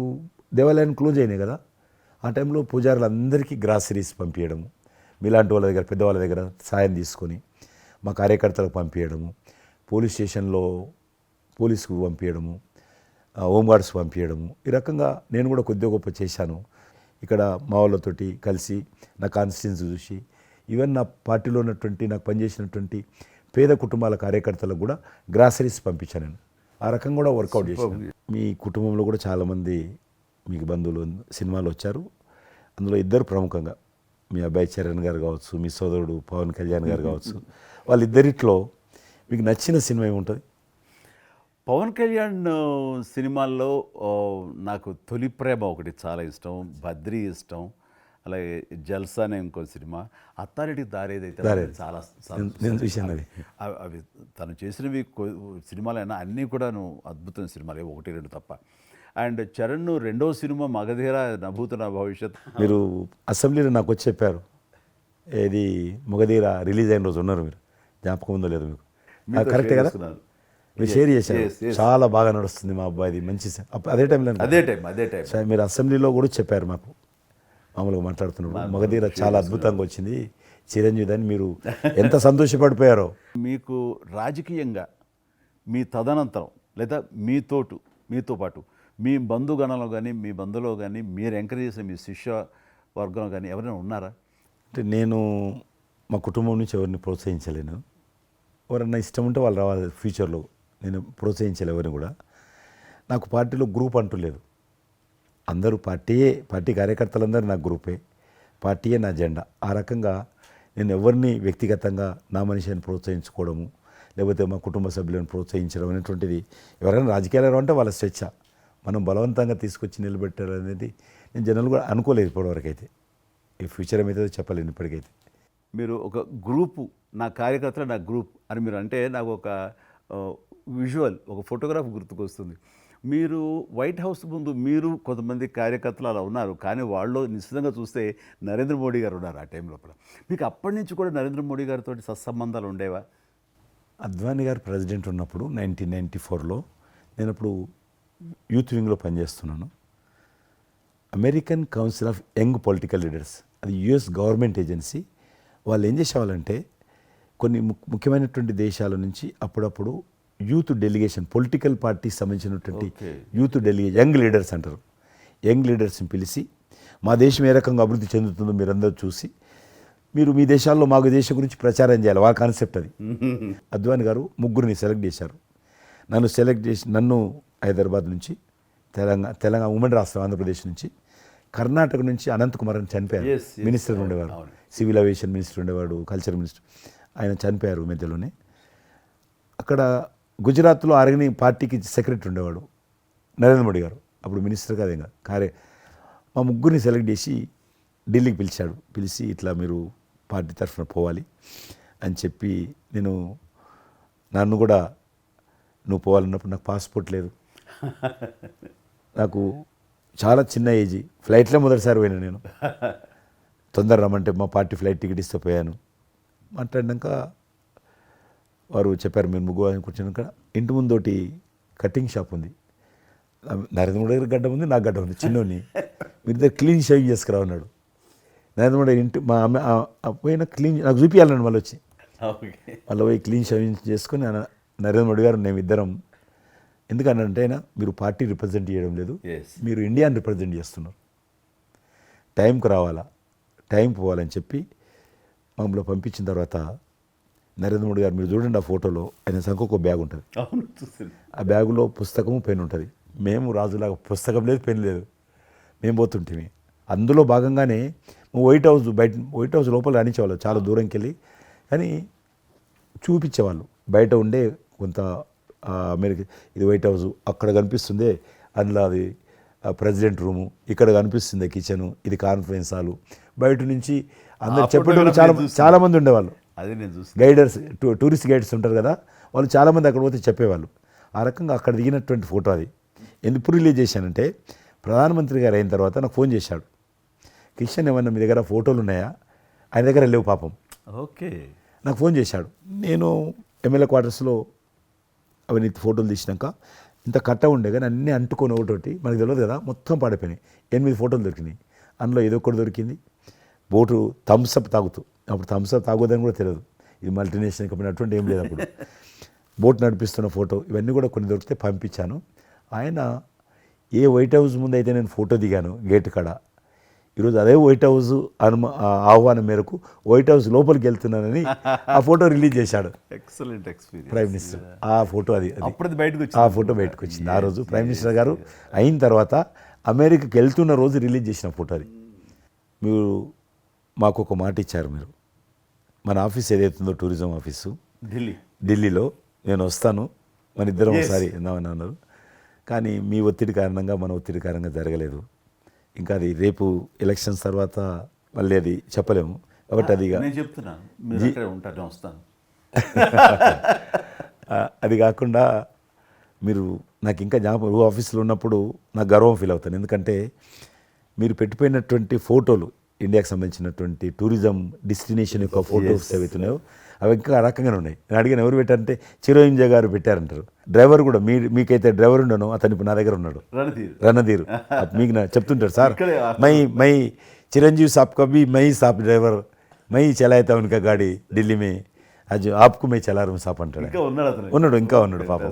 దేవాలయాన్ని క్లోజ్ అయినాయి కదా. ఆ టైంలో పూజారులు అందరికీ గ్రాసరీస్ పంపించడము, మీలాంటి వాళ్ళ దగ్గర పెద్దవాళ్ళ దగ్గర సాయం తీసుకొని మా కార్యకర్తలకు పంపించడము, పోలీస్ స్టేషన్లో పోలీసుకు పంపించడము, హోంగార్డ్స్ పంపించడము. ఈ రకంగా నేను కూడా కొద్దిగా గొప్ప చేశాను. ఇక్కడ మా వాళ్ళతోటి కలిసి నా కాన్స్టిట్యున్సీ చూసి ఈవెన్ నా పార్టీలో ఉన్నటువంటి నాకు పనిచేసినటువంటి పేద కుటుంబాల కార్యకర్తలకు కూడా గ్రాసరీస్ పంపించాను నేను. ఆ రకంగా కూడా వర్కౌట్ చేశాను. మీ కుటుంబంలో కూడా చాలామంది మీకు బంధువులు సినిమాలు వచ్చారు. అందులో ఇద్దరు ప్రముఖంగా మీ అబ్బాయి చరణ్ గారు కావచ్చు, మీ సోదరుడు పవన్ కళ్యాణ్ గారు కావచ్చు. వాళ్ళిద్దరిట్లో మీకు నచ్చిన సినిమా ఏముంటుంది? పవన్ కళ్యాణ్ సినిమాల్లో నాకు తొలి ప్రేమ ఒకటి చాలా ఇష్టం, బద్రీ ఇష్టం, అలాగే జల్సా అనే ఇంకో సినిమా, అత్తారింటికి దారేదైతే చాలా నేను చూశాను అది. అవి తను చేసినవి సినిమాలైనా అన్నీ కూడాను అద్భుతమైన సినిమాలే, 1-2 తప్ప. అండ్ చరణ్ రెండో సినిమా మగధీర నభూతన భవిష్యత్. మీరు అసెంబ్లీలో నాకు వచ్చి చెప్పారు, ఏది మగధీర రిలీజ్ అయిన రోజు ఉన్నారు మీరు, జ్ఞాపకం ఉందో లేదు మీకు? కరెక్టే కదా, మీరు షేర్ చేశారు. చాలా బాగా నడుస్తుంది మా అబ్బాయిది, మంచి అదే టైంలో అదే టైం మీరు అసెంబ్లీలో కూడా చెప్పారు మాకు, మామూలుగా మాట్లాడుతున్నారు మగధీర చాలా అద్భుతంగా వచ్చింది చిరంజీవి అని. మీరు ఎంత సంతోషపడిపోయారో. మీకు రాజకీయంగా మీ తదనంతరం లేదా మీతో పాటు మీ బంధుగణంలో కానీ మీ బంధువులో కానీ మీరు ఎంకరేజ్ చేసిన మీ శిష్య వర్గంలో కానీ ఎవరైనా ఉన్నారా? అంటే నేను మా కుటుంబం నుంచి ఎవరిని ప్రోత్సహించలేను. ఎవరన్నా ఇష్టం ఉంటే వాళ్ళు రావాలి ఫ్యూచర్లో, నేను ప్రోత్సహించలే ఎవరిని కూడా. నాకు పార్టీలో గ్రూప్ అంటూ లేదు. అందరూ పార్టీ కార్యకర్తలందరూ నా గ్రూపే, పార్టీయే నా జెండా. ఆ రకంగా నేను ఎవరిని వ్యక్తిగతంగా నా మనిషిని ప్రోత్సహించుకోవడము, లేకపోతే మా కుటుంబ సభ్యులను ప్రోత్సహించడం అనేటువంటిది, ఎవరైనా రాజకీయాలు అంటే వాళ్ళ స్వేచ్ఛ, మనం బలవంతంగా తీసుకొచ్చి నిలబెట్టాలనేది నేను జనాలు కూడా అనుకోలేదు ఇప్పటివరకైతే. ఈ ఫ్యూచర్ ఏమైతే చెప్పలేను ఇప్పటికైతే. మీరు ఒక గ్రూపు, నా కార్యకర్తలు నా గ్రూప్ అని మీరు అంటే నాకు ఒక విజువల్, ఒక ఫోటోగ్రాఫ్ గుర్తుకొస్తుంది. మీరు వైట్ హౌస్ ముందు మీరు కొంతమంది కార్యకర్తలు అలా ఉన్నారు, కానీ వాళ్ళు నిశ్చితంగా చూస్తే నరేంద్ర మోడీ గారు ఉన్నారు ఆ టైం లోపల. మీకు అప్పటి నుంచి కూడా నరేంద్ర మోడీ గారితో సత్సంబంధాలు ఉండేవా? అద్వానీ గారు ప్రెసిడెంట్ ఉన్నప్పుడు 1994లో నేను అప్పుడు యూత్ వింగ్లో పనిచేస్తున్నాను. American council of young political leaders, అది యుఎస్ గవర్నమెంట్ ఏజెన్సీ. వాళ్ళు ఏం చేసేవాళ్ళంటే కొన్ని ముఖ్యమైనటువంటి దేశాల నుంచి అప్పుడప్పుడు యూత్ డెలిగేషన్, పొలిటికల్ పార్టీకి సంబంధించినటువంటి యూత్ డెలిగేషన్, యంగ్ లీడర్స్ అంటారు, యంగ్ లీడర్స్ని పిలిచి మా దేశం ఏ రకంగా అభివృద్ధి చెందుతుందో మీరందరూ చూసి మీరు మీ దేశాల్లో మాకు దేశం గురించి ప్రచారం చేయాలి, వాళ్ళ కాన్సెప్ట్ అది. అద్వానీ గారు ముగ్గురిని సెలెక్ట్ చేశారు. నన్ను హైదరాబాద్ నుంచి, తెలంగాణ ఉమ్మడి రాష్ట్రం ఆంధ్రప్రదేశ్ నుంచి, కర్ణాటక నుంచి అనంత్ కుమార్ అని చనిపోయారు. మినిస్టర్ ఉండేవారు, సివిల్ అవియేషన్ మినిస్టర్ ఉండేవాడు, కల్చర్ మినిస్టర్. ఆయన చనిపోయారు మధ్యలోనే. అక్కడ గుజరాత్లో ఆర్గని పార్టీకి సెక్రటరీ ఉండేవాడు నరేంద్ర మోడీ గారు, అప్పుడు మినిస్టర్ కాదు ఇంకా మా ముగ్గురిని సెలెక్ట్ చేసి ఢిల్లీకి పిలిచి ఇట్లా మీరు పార్టీ తరఫున పోవాలి అని చెప్పి, నన్ను కూడా నువ్వు పోవాలన్నప్పుడు నాకు పాస్పోర్ట్ లేదు, నాకు చాలా చిన్న ఏజ్, ఫ్లైట్లో మొదటిసారి పోయినా నేను. తొందర రమ్మంటే మా పార్టీ ఫ్లైట్ టికెట్ ఇస్తే పోయాను. మాట్లాడినాక వారు చెప్పారు మీరు ముగ్గురు కూర్చున్నాక ఇంటి ముందోటి కటింగ్ షాప్ ఉంది, నరేంద్ర మోడీ గారి గడ్డ ఉంది, నాకు గడ్డ ఉంది, చిన్నోని మీరు ఇద్దరు క్లీన్ షేవింగ్ చేసుకురా అన్నాడు. నరేంద్ర మోడీ ఇంటి మా అమ్మ పోయిన క్లీన్ నాకు చూపించాలన్నాడు. మళ్ళీ వచ్చి మళ్ళీ పోయి క్లీన్ షేవింగ్ చేసుకుని నరేంద్ర మోడీ గారు మేము ఇద్దరం, ఎందుకనంటే అయినా మీరు పార్టీ రిప్రజెంట్ చేయడం లేదు, మీరు ఇండియాని రిప్రజెంట్ చేస్తున్నారు, టైంకి రావాలా, టైం పోవాలని చెప్పి మమ్మల్ని పంపించిన తర్వాత నరేంద్ర మోడీ గారు మీరు చూడండి ఆ ఫోటోలో ఆయన సంఖ్య ఒక బ్యాగ్ ఉంటుంది, ఆ బ్యాగులో పుస్తకము పెన్ ఉంటుంది. మేము రాజులాగా పుస్తకం లేదు, పెన్ లేదు, మేము పోతుంటే అందులో భాగంగానే వైట్ హౌస్ లోపల రాణించేవాళ్ళు చాలా దూరంకి వెళ్ళి, కానీ చూపించేవాళ్ళు బయట ఉండే కొంత అమెరికా ఇది వైట్ హౌస్ అక్కడ కనిపిస్తుంది, అందులో అది ప్రెసిడెంట్ రూము, ఇక్కడ కనిపిస్తుంది కిచెను, ఇది కాన్ఫరెన్స్ హాలు. బయట నుంచి అందరు చెప్పేటోళ్ళు చాలామంది ఉండేవాళ్ళు, అదే నేను చూసి గైడర్స్ టూరిస్ట్ గైడ్స్ ఉంటారు కదా, వాళ్ళు చాలామంది అక్కడ పోతే చెప్పేవాళ్ళు. ఆ రకంగా అక్కడ దిగినటువంటి ఫోటో అది. ఎందుకు రిలీజ్ చేశానంటే ప్రధానమంత్రి గారు అయిన తర్వాత నాకు ఫోన్ చేశాడు, కిషన్ ఏమన్నా మీ దగ్గర ఫోటోలు ఉన్నాయా, ఆయన దగ్గర లేవు పాపం. ఓకే, నాకు ఫోన్ చేశాడు. నేను ఎమ్మెల్యే క్వార్టర్స్లో అవన్నీ ఫోటోలు తీసినాక ఇంత కట్ట ఉండే కానీ అన్నీ అంటుకొని ఒకటి మనకు తెలియదు కదా, మొత్తం పాడిపోయినాయి. 8 ఫోటోలు దొరికినాయి, అందులో ఏదో ఒకటి దొరికింది. బోటు థమ్స్అప్ తాగుతూ, అప్పుడు థమ్స్అప్ తాగొద్దని కూడా తెలియదు, ఇది మల్టీనేషనల్ కంపెనీ అటువంటి ఏం లేదు అప్పుడు. బోట్ నడిపిస్తున్న ఫోటో ఇవన్నీ కూడా కొన్ని దొరికితే పంపించాను. ఆయన ఏ వైట్ హౌస్ ముందు అయితే నేను ఫోటో దిగాను గేట్ కాడ, ఈరోజు అదే వైట్ హౌస్ ఆహ్వానం మేరకు వైట్ హౌస్ లోపలికి వెళ్తున్నానని ఆ ఫోటో రిలీజ్ చేశాడు ఎక్సలెంట్ ఎక్స్పీరియన్స్ ప్రైమ్ మినిస్టర్. ఆ ఫోటో అది అప్పుడు బయటకు ఆ ఫోటో బయటకు వచ్చింది. ఆ రోజు ప్రైమ్ మినిస్టర్ గారు అయిన తర్వాత అమెరికాకి వెళ్తున్న రోజు రిలీజ్ చేసిన ఫోటో అది. మీరు మాకు ఒక మాట ఇచ్చారు, మీరు మన ఆఫీస్ ఏదైతుందో టూరిజం ఆఫీసు ఢిల్లీలో నేను వస్తాను, మన ఇద్దరం ఒకసారి ఎందామని అన్నారు. కానీ మీ ఒత్తిడి కారణంగా మన ఒత్తిడి కారణంగా జరగలేదు. ఇంకా అది రేపు ఎలక్షన్స్ తర్వాత మళ్ళీ అది చెప్పలేము కాబట్టి అది నేను చెప్తున్నాను, మీరు అక్కడే ఉంటారు, నేను వస్తాను. అది కాకుండా మీరు నాకు ఇంకా జ్ఞాపకం, ఆఫీస్లో ఉన్నప్పుడు నాకు గర్వం ఫీల్ అవుతాను. ఎందుకంటే మీరు పెట్టిపోయినటువంటి ఫోటోలు, ఇండియాకి సంబంధించినటువంటి టూరిజం డెస్టినేషన్ యొక్క ఫోటోస్ ఏవైతున్నాయో అవి ఇంకా ఆ రకంగానే ఉన్నాయి. నేను అడిగిన ఎవరు పెట్టారంటే చిరంజీవి గారు పెట్టారంటారు. డ్రైవర్ కూడా మీకైతే డ్రైవర్ ఉండను, అతను ఇప్పుడు నా దగ్గర ఉన్నాడు, రణధీర్. మీకు చెప్తుంటారు సార్, మై చిరంజీవి సాబ్ కभी మై సాబ్ డ్రైవర్, మై చలాయితా ఉనకా గాడి ఢిల్లీ మే, అది ఆప్కు మై చలా రూమ్ సాప్ అంటాడు. ఇంకా ఉన్నాడు పాపం.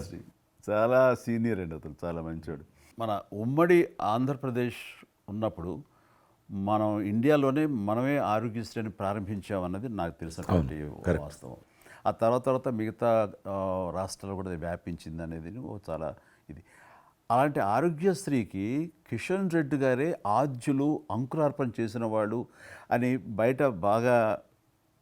చాలా సీనియర్ అండి అతను, చాలా మంచివాడు. మన ఉమ్మడి ఆంధ్రప్రదేశ్ ఉన్నప్పుడు మనం ఇండియాలోనే మనమే ఆరోగ్యశ్రీని ప్రారంభించామన్నది నాకు తెలిసినటువంటి వాస్తవం. ఆ తర్వాత మిగతా రాష్ట్రాలు కూడా అది వ్యాపించింది అనేది చాలా ఇది. అలాంటి ఆరోగ్యశ్రీకి కిషన్ రెడ్డి గారే ఆద్యులు, అంకురార్పణ చేసిన వాడు అని బయట బాగా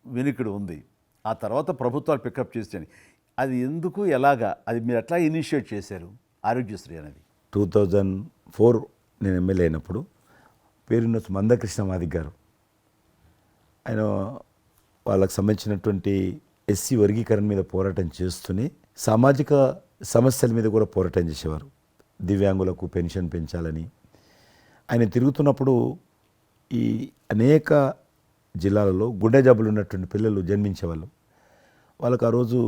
వినికిడి ఉంది. ఆ తర్వాత ప్రభుత్వాలు పికప్ చేసాయి. అది ఎందుకు, ఎలాగా, అది మీరు ఎట్లా ఇనిషియేట్ చేశారు ఆరోగ్యశ్రీ అనేది? 2004 నేను ఎమ్మెల్యే అయినప్పుడు పేరున్న మందకృష్ణ మాదిక్ గారు, ఆయన వాళ్ళకు సంబంధించినటువంటి ఎస్సీ వర్గీకరణ మీద పోరాటం చేస్తూనే సామాజిక సమస్యల మీద కూడా పోరాటం చేసేవారు. దివ్యాంగులకు పెన్షన్ పెంచాలని ఆయన తిరుగుతున్నప్పుడు ఈ అనేక జిల్లాలలో గుండె జబ్బులు ఉన్నటువంటి పిల్లలు జన్మించేవాళ్ళు. వాళ్ళకు ఆ రోజు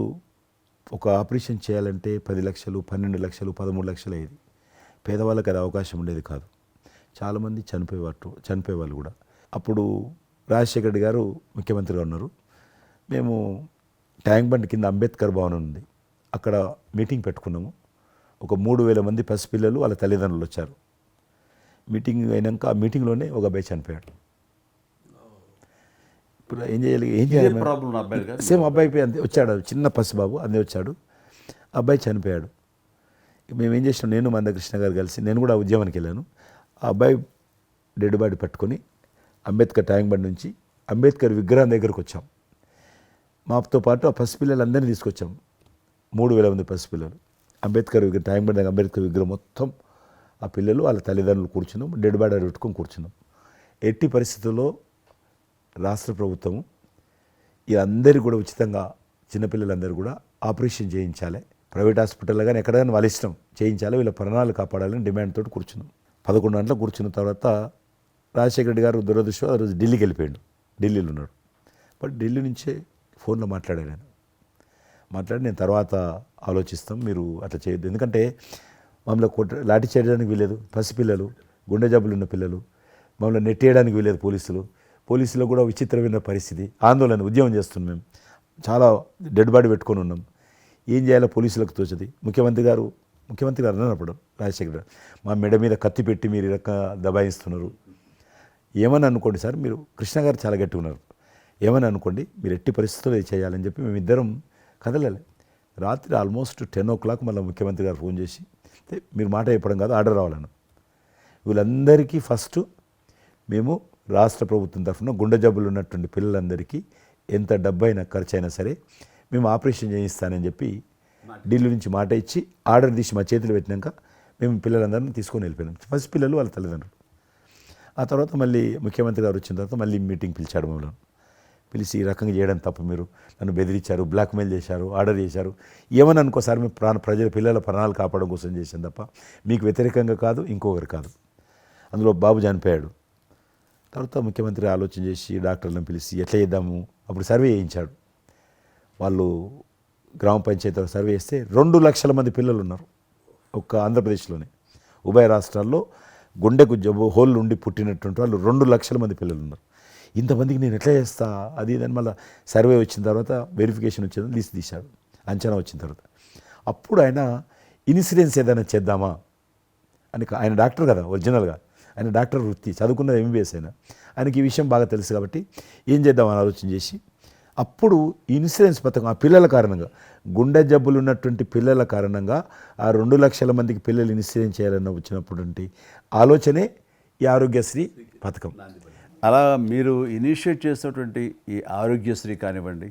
ఒక ఆపరేషన్ చేయాలంటే 10 లక్షలు, 12 లక్షలు, 13 లక్షలు అయ్యేది. పేదవాళ్ళకి అది అవకాశం ఉండేది కాదు. చాలామంది చనిపోయేవాళ్ళు కూడా. అప్పుడు రాజశేఖర రెడ్డి గారు ముఖ్యమంత్రిగా ఉన్నారు. మేము ట్యాంక్ బండ్ కింద అంబేద్కర్ భవనం ఉంది, అక్కడ మీటింగ్ పెట్టుకున్నాము. ఒక 3000 మంది పసిపిల్లలు వాళ్ళ తల్లిదండ్రులు వచ్చారు. మీటింగ్ అయినాక ఆ మీటింగ్లోనే ఒక అబ్బాయి చనిపోయాడు. ఇప్పుడు ఏం చేయాలి సేమ్ అబ్బాయి అంతే వచ్చాడు, చిన్న పసిబాబు అందే వచ్చాడు, అబ్బాయి చనిపోయాడు. మేము ఏం చేసినాం, నేను మందకృష్ణ గారు కలిసి, నేను కూడా ఉద్యమానికి వెళ్ళాను. ఆ అబ్బాయి డెడ్ బాడీ పట్టుకొని అంబేద్కర్ ట్యాంక్ బండ్ నుంచి అంబేద్కర్ విగ్రహం దగ్గరకు వచ్చాం. మాతో పాటు ఆ పసిపిల్లలందరినీ తీసుకొచ్చాం, 3000 మంది పసిపిల్లలు. అంబేద్కర్ విగ్రహం ట్యాంక్ బండ్ దగ్గర అంబేద్కర్ విగ్రహం మొత్తం ఆ పిల్లలు వాళ్ళ తల్లిదండ్రులు కూర్చున్నాం, డెడ్ బాడీ పెట్టుకొని కూర్చున్నాం. ఎట్టి పరిస్థితుల్లో రాష్ట్ర ప్రభుత్వం వీళ్ళందరికీ కూడా ఉచితంగా చిన్నపిల్లలందరూ కూడా ఆపరేషన్ చేయించాలి, ప్రైవేట్ హాస్పిటల్లో కానీ ఎక్కడైనా వాళ్ళ ఇష్టం చేయించాలి, వీళ్ళ ప్రాణాలు కాపాడాలని డిమాండ్ తోటి కూర్చున్నాం. 11 గంటలకు కూర్చున్న తర్వాత రాజశేఖర రెడ్డి గారు దురదృష్టం ఆ రోజు ఢిల్లీకి వెళ్ళిపోయాడు. ఢిల్లీలో ఉన్నాడు. బట్ ఢిల్లీ నుంచే ఫోన్లో మాట్లాడాడు ఆయన. మాట్లాడి నేను తర్వాత ఆలోచిస్తాం, మీరు అట్లా చేయొద్దు, ఎందుకంటే మమ్మల్ని లాఠీ చేయడానికి వీలేదు, పసిపిల్లలు, గుండె జబ్బులు ఉన్న పిల్లలు, మమ్మల్ని నెట్టేయడానికి వీలేదు పోలీసులో కూడా విచిత్రమైన పరిస్థితి, ఆందోళన, ఉద్యమం చేస్తున్నాం మేము, చాలా డెడ్ బాడీ పెట్టుకొని ఉన్నాం, ఏం చేయాలో పోలీసులకు తోచది. ముఖ్యమంత్రి గారు అన్నప్పుడు రాజశేఖర్ గారు మా మెడ మీద కత్తి పెట్టి మీరు ఈ రకంగా దబాయిస్తున్నారు, ఏమని అనుకోండి సార్, మీరు కృష్ణ గారు చాలా గట్టిగా ఉన్నారు, ఏమని అనుకోండి, మీరు ఎట్టి పరిస్థితుల్లో ఇది చేయాలని చెప్పి మేమిద్దరం కదలలే. రాత్రి ఆల్మోస్ట్ 10 o'clock మళ్ళీ ముఖ్యమంత్రి గారు ఫోన్ చేసి మీరు మాట చెప్పడం కాదు, ఆర్డర్ రావాలను. వీళ్ళందరికీ ఫస్ట్ మేము రాష్ట్ర ప్రభుత్వం తరఫున గుండె జబ్బులు ఉన్నటువంటి పిల్లలందరికీ ఎంత డబ్బైనా ఖర్చు అయినా సరే మేము ఆపరేషన్ చేయిస్తానని చెప్పి ఢిల్లీ నుంచి మాట ఇచ్చి ఆర్డర్ తీసి మా చేతులు పెట్టినాక మేము పిల్లలందరినీ తీసుకొని వెళ్ళిపోయినాం, ఫస్ట్ పిల్లలు వాళ్ళ తల్లిదండ్రులు. ఆ తర్వాత మళ్ళీ ముఖ్యమంత్రి గారు వచ్చిన తర్వాత మళ్ళీ మీటింగ్ పిలిచాడు మమ్మల్ని. పిలిచి ఈ రకంగా చేయడం తప్పు, మీరు నన్ను బెదిరించారు, బ్లాక్మెయిల్ చేశారు, ఆర్డర్ చేశారు, ఏమని అనుకోసారి మేము ప్రజల పిల్లల ప్రాణాలు కాపాడడం కోసం చేసాం తప్ప మీకు వ్యతిరేకంగా కాదు, ఇంకొకరు కాదు. అందులో బాబు చనిపోయాడు. తర్వాత ముఖ్యమంత్రి ఆలోచన చేసి డాక్టర్లను పిలిచి ఎట్లా చేద్దాము, అప్పుడు సర్వే చేయించాడు. వాళ్ళు గ్రామ పంచాయతీలో సర్వే చేస్తే 2 లక్షల మంది పిల్లలు ఉన్నారు ఒక్క ఆంధ్రప్రదేశ్లోనే. ఉభయ రాష్ట్రాల్లో గుండెకు జబ్బు హోల్ ఉండి పుట్టినటువంటి వాళ్ళు 2 లక్షల మంది పిల్లలు ఉన్నారు. ఇంతమందికి నేను ఎట్లా చేస్తా అది ఇదని మళ్ళీ సర్వే వచ్చిన తర్వాత వెరిఫికేషన్ వచ్చిన లిస్ట్ తీశాడు, అంచనా వచ్చిన తర్వాత అప్పుడు ఆయన ఇన్సూరెన్స్ ఏదైనా చేద్దామా అని, ఆయన డాక్టర్ కదా ఒరిజినల్గా, ఆయన డాక్టర్ వృత్తి, చదువుకున్నది MBBS అయినా, ఆయనకి ఈ విషయం బాగా తెలుసు కాబట్టి ఏం చేద్దామని ఆలోచన చేసి అప్పుడు ఇన్సూరెన్స్ పథకం ఆ పిల్లల కారణంగా, గుండె జబ్బులు ఉన్నటువంటి పిల్లల కారణంగా ఆ 2 లక్షల మందికి పిల్లలు ఇన్సూరెన్స్ చేయాలన్న వచ్చినటువంటి ఆలోచనే ఈ ఆరోగ్యశ్రీ పథకం. అలా మీరు ఇనిషియేట్ చేసినటువంటి ఈ ఆరోగ్యశ్రీ కానివ్వండి,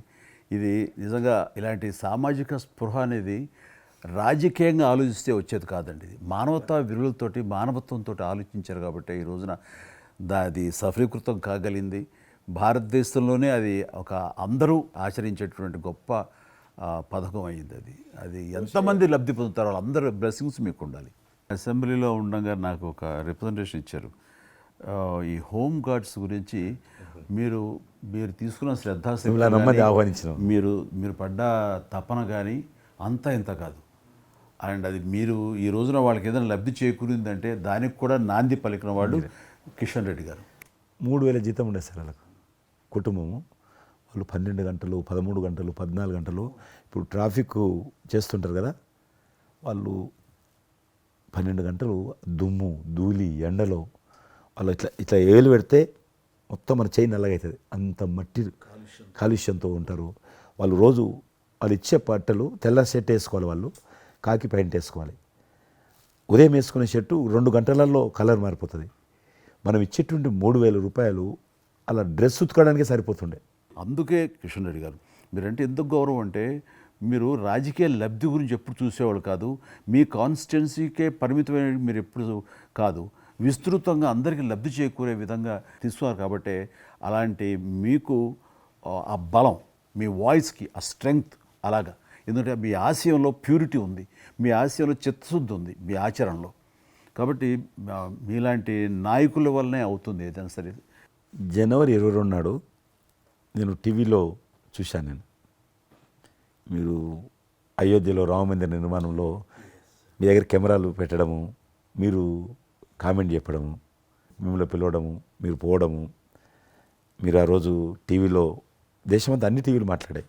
ఇది నిజంగా ఇలాంటి సామాజిక స్పృహ అనేది రాజకీయంగా ఆలోచిస్తే వచ్చేది కాదండి. ఇది మానవతా విలువలతోటి, మానవత్వంతో ఆలోచించారు కాబట్టి ఈ రోజున అది సఫలీకృతం కాగలిగింది. భారతదేశంలోనే అది ఒక అందరూ ఆచరించేటువంటి గొప్ప పథకం అయ్యింది. అది ఎంతమంది లబ్ధి పొందుతారో వాళ్ళందరూ బ్లెస్సింగ్స్ మీకు ఉండాలి. అసెంబ్లీలో ఉండగా నాకు ఒక రిప్రజెంటేషన్ ఇచ్చారు. ఈ హోమ్ గార్డ్స్ గురించి మీరు తీసుకున్న శ్రద్ధాశక్తి, ఆహ్వానించిన మీరు పడ్డ తపన కానీ అంతా ఇంత కాదు. అండ్ అది మీరు ఈ రోజున వాళ్ళకి ఏదైనా లబ్ధి చేకూరిందంటే దానికి కూడా నాంది పలికిన వాడు కిషన్ రెడ్డి గారు. 3,000 జీతం ఉండే సార్ వాళ్ళకు కుటుంబము. వాళ్ళు 12 గంటలు, 13 గంటలు, 14 గంటలు ఇప్పుడు ట్రాఫిక్ చేస్తుంటారు కదా, వాళ్ళు 12 గంటలు దుమ్ము ధూళి ఎండలో వాళ్ళు ఇట్లా ఏలు పెడితే మొత్తం మన చేయి నల్లగవుతుంది, అంత మట్టి కాలుష్యంతో ఉంటారు వాళ్ళు. రోజు వాళ్ళు ఇచ్చే బట్టలు తెల్ల షర్ట్ వేసుకోవాలి, వాళ్ళు కాకి ప్యాంట్ వేసుకోవాలి. ఉదయం వేసుకునే షర్టు 2 గంటలలో కలర్ మారిపోతుంది. మనం ఇచ్చేటువంటి 3,000 రూపాయలు అలా డ్రెస్ ఉతకడానికే సరిపోతుండే. అందుకే కిషన్ రెడ్డి గారు మీరంటే ఎందుకు గౌరవం అంటే, మీరు రాజకీయ లబ్ధి గురించి ఎప్పుడు చూసేవాళ్ళు కాదు, మీ కాన్స్టిట్యున్సీకే పరిమితమైన మీరు ఎప్పుడు కాదు, విస్తృతంగా అందరికీ లబ్ధి చేకూరే విధంగా తీసుకున్నారు. కాబట్టి అలాంటి మీకు ఆ బలం, మీ వాయిస్కి ఆ స్ట్రెంగ్త్ అలాగా, ఎందుకంటే మీ ఆశయంలో ప్యూరిటీ ఉంది, మీ ఆశయంలో చిత్తశుద్ధి ఉంది మీ ఆచరణలో. కాబట్టి మీలాంటి నాయకుల వల్లనే అవుతుంది ఏదైనా సరే. జనవరి 22 నాడు నేను టీవీలో చూశాను, మీరు అయోధ్యలో రామమందిర నిర్మాణంలో మీ దగ్గర కెమెరాలు పెట్టడము, మీరు కామెంట్ చెప్పడము, మిమ్మల్ని పిలవడము, మీరు పోవడము, మీరు ఆ రోజు టీవీలో దేశమంతా అన్ని టీవీలు మాట్లాడాయి.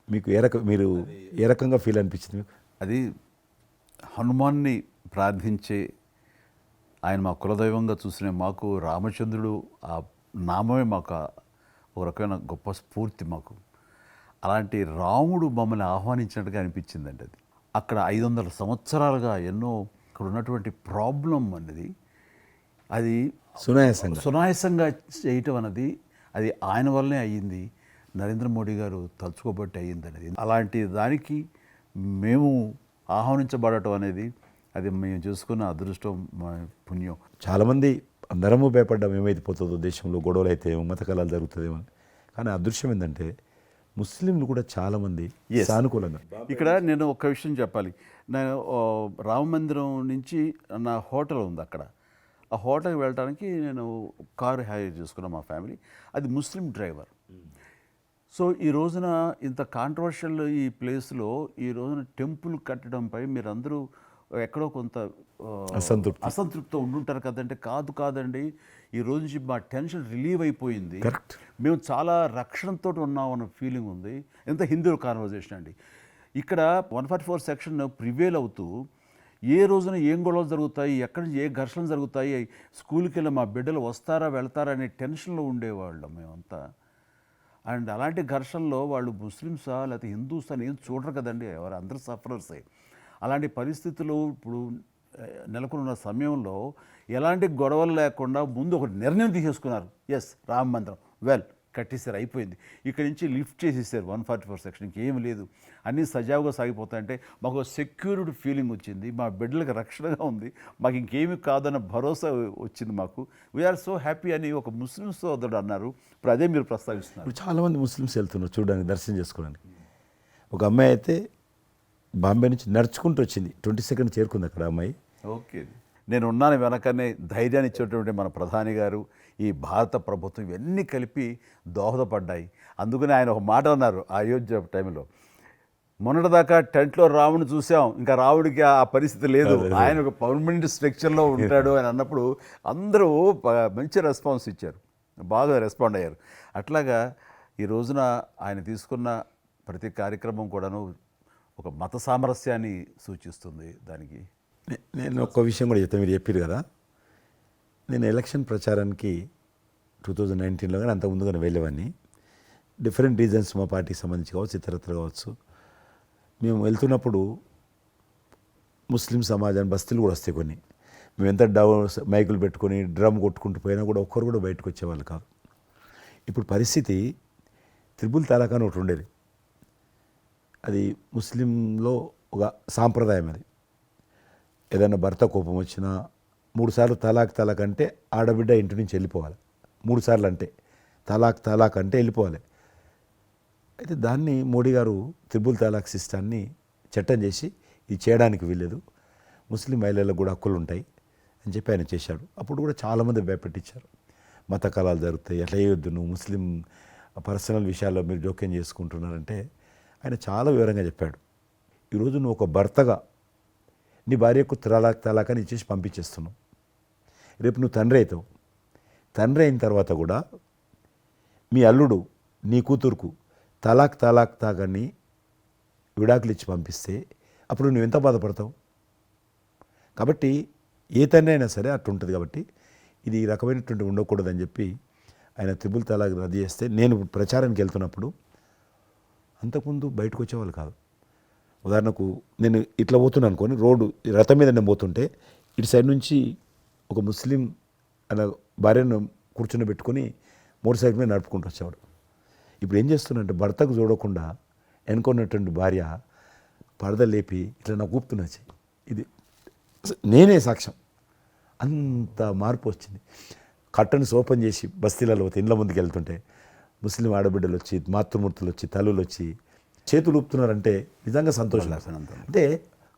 మీకు మీరు ఏ రకంగా ఫీల్ అనిపించింది మీకు? అది హనుమాన్ని ప్రార్థించే ఆయన మా కులదైవంగా చూసిన మాకు రామచంద్రుడు ఆ నామమే మాకు ఒక రకమైన గొప్ప స్ఫూర్తి మాకు. అలాంటి రాముడు మమ్మల్ని ఆహ్వానించినట్టుగా అనిపించిందండి. అది అక్కడ 500 సంవత్సరాలుగా ఎన్నో అక్కడ ఉన్నటువంటి ప్రాబ్లం అనేది అది సునాయాసంగా చేయటం అన్నది అది ఆయన వల్లనే అయ్యింది, నరేంద్ర మోడీ గారు తలుచుకోబట్టి అయ్యింది అనేది. అలాంటి దానికి మేము ఆహ్వానించబడటం అనేది అది మేము చేసుకున్న అదృష్టం, మా పుణ్యం. చాలామంది అందరము భయపడ్డాం ఏమైపోతుందో దేశంలో, గొడవలు అయితే మత కళాలు జరుగుతుందేమో. కానీ అదృశ్యం ఏంటంటే ముస్లింలు కూడా చాలామంది Yes. సానుకూలంగా ఇక్కడ నేను ఒక విషయం చెప్పాలి. నేను రామ మందిరం నుంచి నా హోటల్ ఉంది అక్కడ. ఆ హోటల్కి వెళ్ళడానికి నేను కారు హైర్ చేసుకున్నాను మా ఫ్యామిలీ. అది ముస్లిం డ్రైవర్. సో ఈ రోజున ఇంత కాంట్రవర్షియల్ ఈ ప్లేస్లో ఈ రోజున టెంపుల్ కట్టడంపై మీరందరూ ఎక్కడో కొంత అసంతృప్తితో ఉండుంటారు కదంటే, కాదండి, ఈ రోజు నుంచి మా టెన్షన్ రిలీవ్ అయిపోయింది, Correct. మేము చాలా రక్షణతో ఉన్నాం అన్న ఫీలింగ్ ఉంది. ఎంత హిందూ కాన్వర్జేషన్ అండి. ఇక్కడ 144 సెక్షన్ ప్రివేల్ అవుతూ ఏ రోజున ఏం గొడవలు జరుగుతాయి, ఎక్కడి నుంచి ఏ ఘర్షణలు జరుగుతాయి, స్కూల్కి వెళ్ళి మా బిడ్డలు వస్తారా వెళ్తారా అనే టెన్షన్లో ఉండేవాళ్ళం మేమంతా. అండ్ అలాంటి ఘర్షణలో వాళ్ళు ముస్లిమ్సా లేకపోతే హిందూసా అని ఏం చూడరు కదండి, ఎవరు అందరూ సఫరర్సే. అలాంటి పరిస్థితులు ఇప్పుడు నెలకొన్న సమయంలో ఎలాంటి గొడవలు లేకుండా ముందు ఒక నిర్ణయం తీసేసుకున్నారు. ఎస్, రామ మందిరం కట్టేసారు, అయిపోయింది. ఇక్కడి నుంచి లిఫ్ట్ చేసేసారు 144 సెక్షన్, ఇంకేం లేదు, అన్నీ సజావుగా సాగిపోతాయంటే మాకు సెక్యూరిటీ ఫీలింగ్ వచ్చింది, మా బిడ్డలకు రక్షణగా ఉంది, మాకు ఇంకేమి కాదన్న భరోసా వచ్చింది మాకు. వీఆర్ సో హ్యాపీ అని ఒక ముస్లిం సోదరుడు అన్నారు. ఇప్పుడు అదే మీరు ప్రస్తావిస్తున్నారు. ఇప్పుడు చాలామంది ముస్లిమ్స్ వెళ్తున్నారు చూడడానికి, దర్శనం చేసుకోవడానికి. ఒక అమ్మాయి అయితే బాంబే నుంచి నడుచుకుంటూ వచ్చింది, 22nd చేరుకుంది అక్కడ అమ్మాయి. ఓకే, నేను ఉన్నాను వెనకనే ధైర్యాన్ని ఇచ్చేటువంటి మన ప్రధాని గారు, ఈ భారత ప్రభుత్వం ఇవన్నీ కలిపి దోహదపడ్డాయి. అందుకని ఆయన ఒక మాట అన్నారు అయోధ్య టైంలో, మొన్నటిదాకా టెంట్లో రాముడిని చూసాం, ఇంకా రాముడికి ఆ పరిస్థితి లేదు, ఆయన ఒక పర్మనెంట్ స్ట్రక్చర్లో ఉంటాడు అని అన్నప్పుడు అందరూ మంచి రెస్పాన్స్ ఇచ్చారు, బాగా రెస్పాండ్ అయ్యారు. అట్లాగా ఈ రోజున ఆయన తీసుకున్న ప్రతి కార్యక్రమం కూడాను ఒక మత సామరస్యాన్ని సూచిస్తుంది. దానికి నేను ఒక్క విషయం కూడా చెప్తాను, మీరు చెప్పారు కదా, నేను ఎలక్షన్ ప్రచారానికి 2019లో కానీ అంత ముందుగానే వెళ్ళేవాడిని. డిఫరెంట్ రీజన్స్ మా పార్టీకి సంబంధించి కావచ్చు, ఇతరత్ర కావచ్చు. మేము వెళ్తున్నప్పుడు ముస్లిం సమాజాన్ని బస్తీలు కూడా వస్తాయి కొన్ని. మేము ఎంత మైకులు పెట్టుకొని డ్రమ్ కొట్టుకుంటూ పోయినా కూడా ఒక్కరు కూడా బయటకు వచ్చేవాళ్ళు కాదు. ఇప్పుడు పరిస్థితి త్రిపుల్ తలాక్ అని ఒకటి ఉండేది, అది ముస్లింలో ఒక సాంప్రదాయం. అది ఏదైనా భర్త కోపం వచ్చినా 3 సార్లు తలాక్ అంటే ఆడబిడ్డ ఇంటి నుంచి వెళ్ళిపోవాలి. 3 సార్లు అంటే తలాక్ అంటే వెళ్ళిపోవాలి. అయితే దాన్ని మోడీ గారు త్రిపుల్ తలాక్ సిస్టాన్ని చట్టం చేసి ఇది చేయడానికి వీల్లేదు, ముస్లిం మహిళలకు కూడా హక్కులు ఉంటాయి అని చెప్పి ఆయన చేశాడు. అప్పుడు కూడా చాలామంది భయపెట్టించారు, మత కళాలు జరుగుతాయి, అట్లా వేయొద్దు, నువ్వు ముస్లిం పర్సనల్ విషయాల్లో మీరు జోక్యం చేసుకుంటున్నారంటే ఆయన చాలా వివరంగా చెప్పాడు. ఈరోజు నువ్వు ఒక భర్తగా నీ భార్యకు తలాక్ అని ఇచ్చేసి పంపించేస్తున్నావు. రేపు నువ్వు తండ్రి అవుతావు. తండ్రి అయిన తర్వాత కూడా మీ అల్లుడు నీ కూతురుకు తాగని విడాకులు ఇచ్చి పంపిస్తే అప్పుడు నువ్వు ఎంత బాధపడతావు? కాబట్టి ఏ తండ్రి అయినా సరే అట్లా ఉంటుంది. కాబట్టి ఇది ఈ రకమైనటువంటి ఉండకూడదని చెప్పి ఆయన త్రిపుల్ తలాక్ రద్దు చేస్తే, నేను ప్రచారానికి వెళ్తున్నప్పుడు అంతకుముందు బయటకు వచ్చేవాళ్ళు కాదు. ఉదాహరణకు నేను ఇట్లా పోతున్నాను అనుకోని, రోడ్డు రథం మీద నేను పోతుంటే ఇటు సైడ్ నుంచి ఒక ముస్లిం అలా భార్యను కూర్చొని పెట్టుకొని మోటార్ సైకిల్ మీద నడుపుకుంటూ వచ్చేవాడు. ఇప్పుడు ఏం చేస్తున్నంటే భర్తకు చూడకుండా ఎన్నుకున్నటువంటి భార్య పరద లేపి ఇట్లా నాకు ఊపుతున్నచ్చి, ఇది నేనే సాక్ష్యం. అంత మార్పు వచ్చింది. కట్టన్స్ ఓపెన్ చేసి బస్తీలలో పోతే ఇండ్ల ముందుకు వెళ్తుంటే ముస్లిం ఆడబిడ్డలు వచ్చి, మాతృమూర్తులు వచ్చి, తల్లులు వచ్చి చేతులు ఊపుతున్నారంటే నిజంగా సంతోషం. అంటే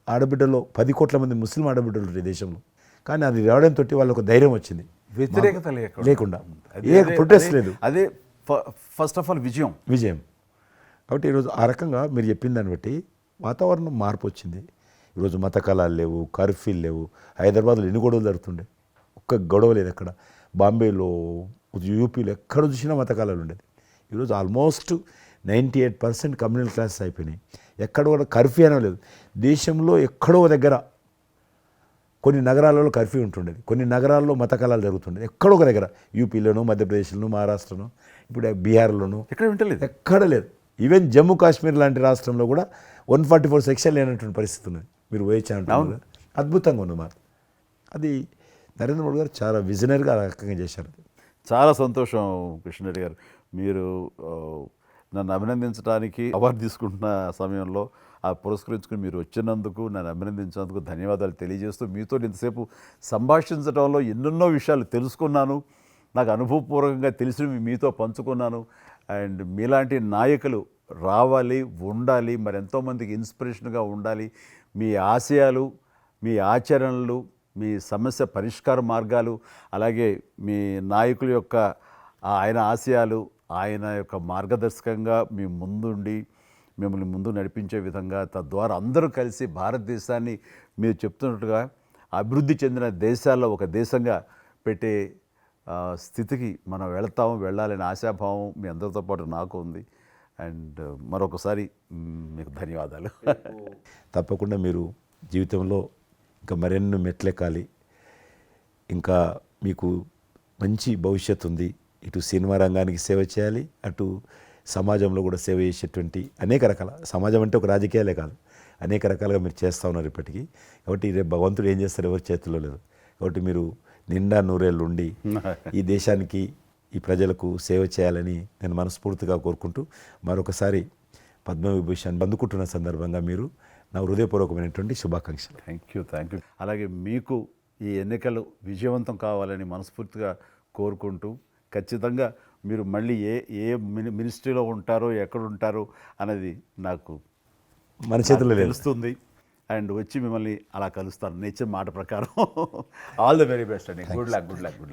ఆడబిడ్డలో 10 కోట్ల మంది ముస్లిం ఆడబిడ్డలు ఉంటారు ఈ దేశంలో. కానీ అది రావడంతో వాళ్ళకు ఒక ధైర్యం వచ్చింది, వ్యతిరేకత లేకుండా, ఏ ప్రొటెస్ట్ లేదు. అదే ఫస్ట్ ఆఫ్ ఆల్ విజయం. కాబట్టి ఈరోజు ఆ రకంగా మీరు చెప్పిన దాన్ని బట్టి వాతావరణం మార్పు వచ్చింది. ఈరోజు మత కళాలు లేవు, కర్ఫ్యూలు లేవు. హైదరాబాద్లో ఎన్ని గొడవలు జరుగుతుండే, ఒక్క గొడవ లేదు ఎక్కడ. బాంబేలో, యూపీలో ఎక్కడ చూసినా మత కళాలు ఉండేది. ఈరోజు ఆల్మోస్ట్ 98% కమ్యూనల్ క్లాసెస్ అయిపోయినాయి. ఎక్కడ కూడా కర్ఫ్యూ అనే లేదు. దేశంలో ఎక్కడో దగ్గర కొన్ని నగరాలలో కర్ఫ్యూ ఉంటుండేది, కొన్ని నగరాల్లో మత కళాలు జరుగుతుండేది. ఎక్కడో ఒక దగ్గర యూపీలోను, మధ్యప్రదేశ్లోను, మహారాష్ట్రను, ఇప్పుడు బీహార్లోను ఎక్కడ లేదు. ఈవెన్ జమ్మూ కాశ్మీర్ లాంటి రాష్ట్రంలో కూడా 144 సెక్షన్ లేనటువంటి పరిస్థితి ఉన్నది. మీరు వేయచ్చా అంటే అద్భుతంగా ఉంది మాట. అది నరేంద్ర మోడీ గారు చాలా విజనరీగా ఆ రకంగా చేశారు. చాలా సంతోషం కృష్ణరెడ్డి గారు, మీరు నన్ను అభినందించడానికి అవార్డు తీసుకుంటున్న సమయంలో ఆ పురస్కరించుకుని మీరు వచ్చినందుకు, నన్ను అభినందించినందుకు ధన్యవాదాలు తెలియజేస్తూ, మీతో ఇంతసేపు సంభాషించడంలో ఎన్నెన్నో విషయాలు తెలుసుకున్నాను, నాకు అనుభవపూర్వకంగా తెలిసినవి మీతో పంచుకున్నాను. అండ్ మీలాంటి నాయకులు రావాలి, ఉండాలి, మరి ఎంతోమందికి ఇన్స్పిరేషన్గా ఉండాలి. మీ ఆశయాలు, మీ ఆచరణలు, మీ సమస్య పరిష్కార మార్గాలు, అలాగే మీ నాయకుల యొక్క ఆయన ఆశయాలు, ఆయన యొక్క మార్గదర్శకంగా మీ ముందుండి మిమ్మల్ని ముందు నడిపించే విధంగా, తద్వారా అందరూ కలిసి భారతదేశాన్ని మీరు చెప్తున్నట్టుగా అభివృద్ధి చెందిన దేశాల్లో ఒక దేశంగా పెట్టే స్థితికి మనం వెళ్ళాలనే ఆశాభావం మీ అందరితో పాటు నాకు ఉంది. అండ్ మరొకసారి మీకు ధన్యవాదాలు. తప్పకుండా మీరు జీవితంలో ఇంకా మరెన్నో మెట్లెక్కాలి, ఇంకా మీకు మంచి భవిష్యత్తు ఉంది. ఇటు సినిమా రంగానికి సేవ చేయాలి, అటు సమాజంలో కూడా సేవ చేసేటువంటి అనేక రకాల, సమాజం అంటే ఒక రాజకీయాలే కాదు, అనేక రకాలుగా మీరు చేస్తూ ఉన్నారు ఇప్పటికీ. కాబట్టి రేపు భగవంతుడు ఏం చేస్తారు ఎవరి చేతుల్లో లేదు. కాబట్టి మీరు నిండా నూరేళ్ళు ఉండి ఈ దేశానికి, ఈ ప్రజలకు సేవ చేయాలని నేను మనస్ఫూర్తిగా కోరుకుంటూ మరొకసారి పద్మవిభూషణ్ అందుకుంటున్న సందర్భంగా మీరు నా హృదయపూర్వకమైనటువంటి శుభాకాంక్షలు. Thank you. అలాగే మీకు ఈ ఎన్నికలు విజయవంతం కావాలని మనస్ఫూర్తిగా కోరుకుంటూ, ఖచ్చితంగా మీరు మళ్ళీ ఏ మినిస్ట్రీలో ఉంటారో, ఎక్కడ ఉంటారో అనేది నాకు మన చేతుల్లో లేదు. తెలుస్తుంది. అండ్ వచ్చి మిమ్మల్ని అలా కలుస్తాను నేచర్ మాట ప్రకారం. ఆల్ ద వెరీ బెస్ట్ అండి. Good luck.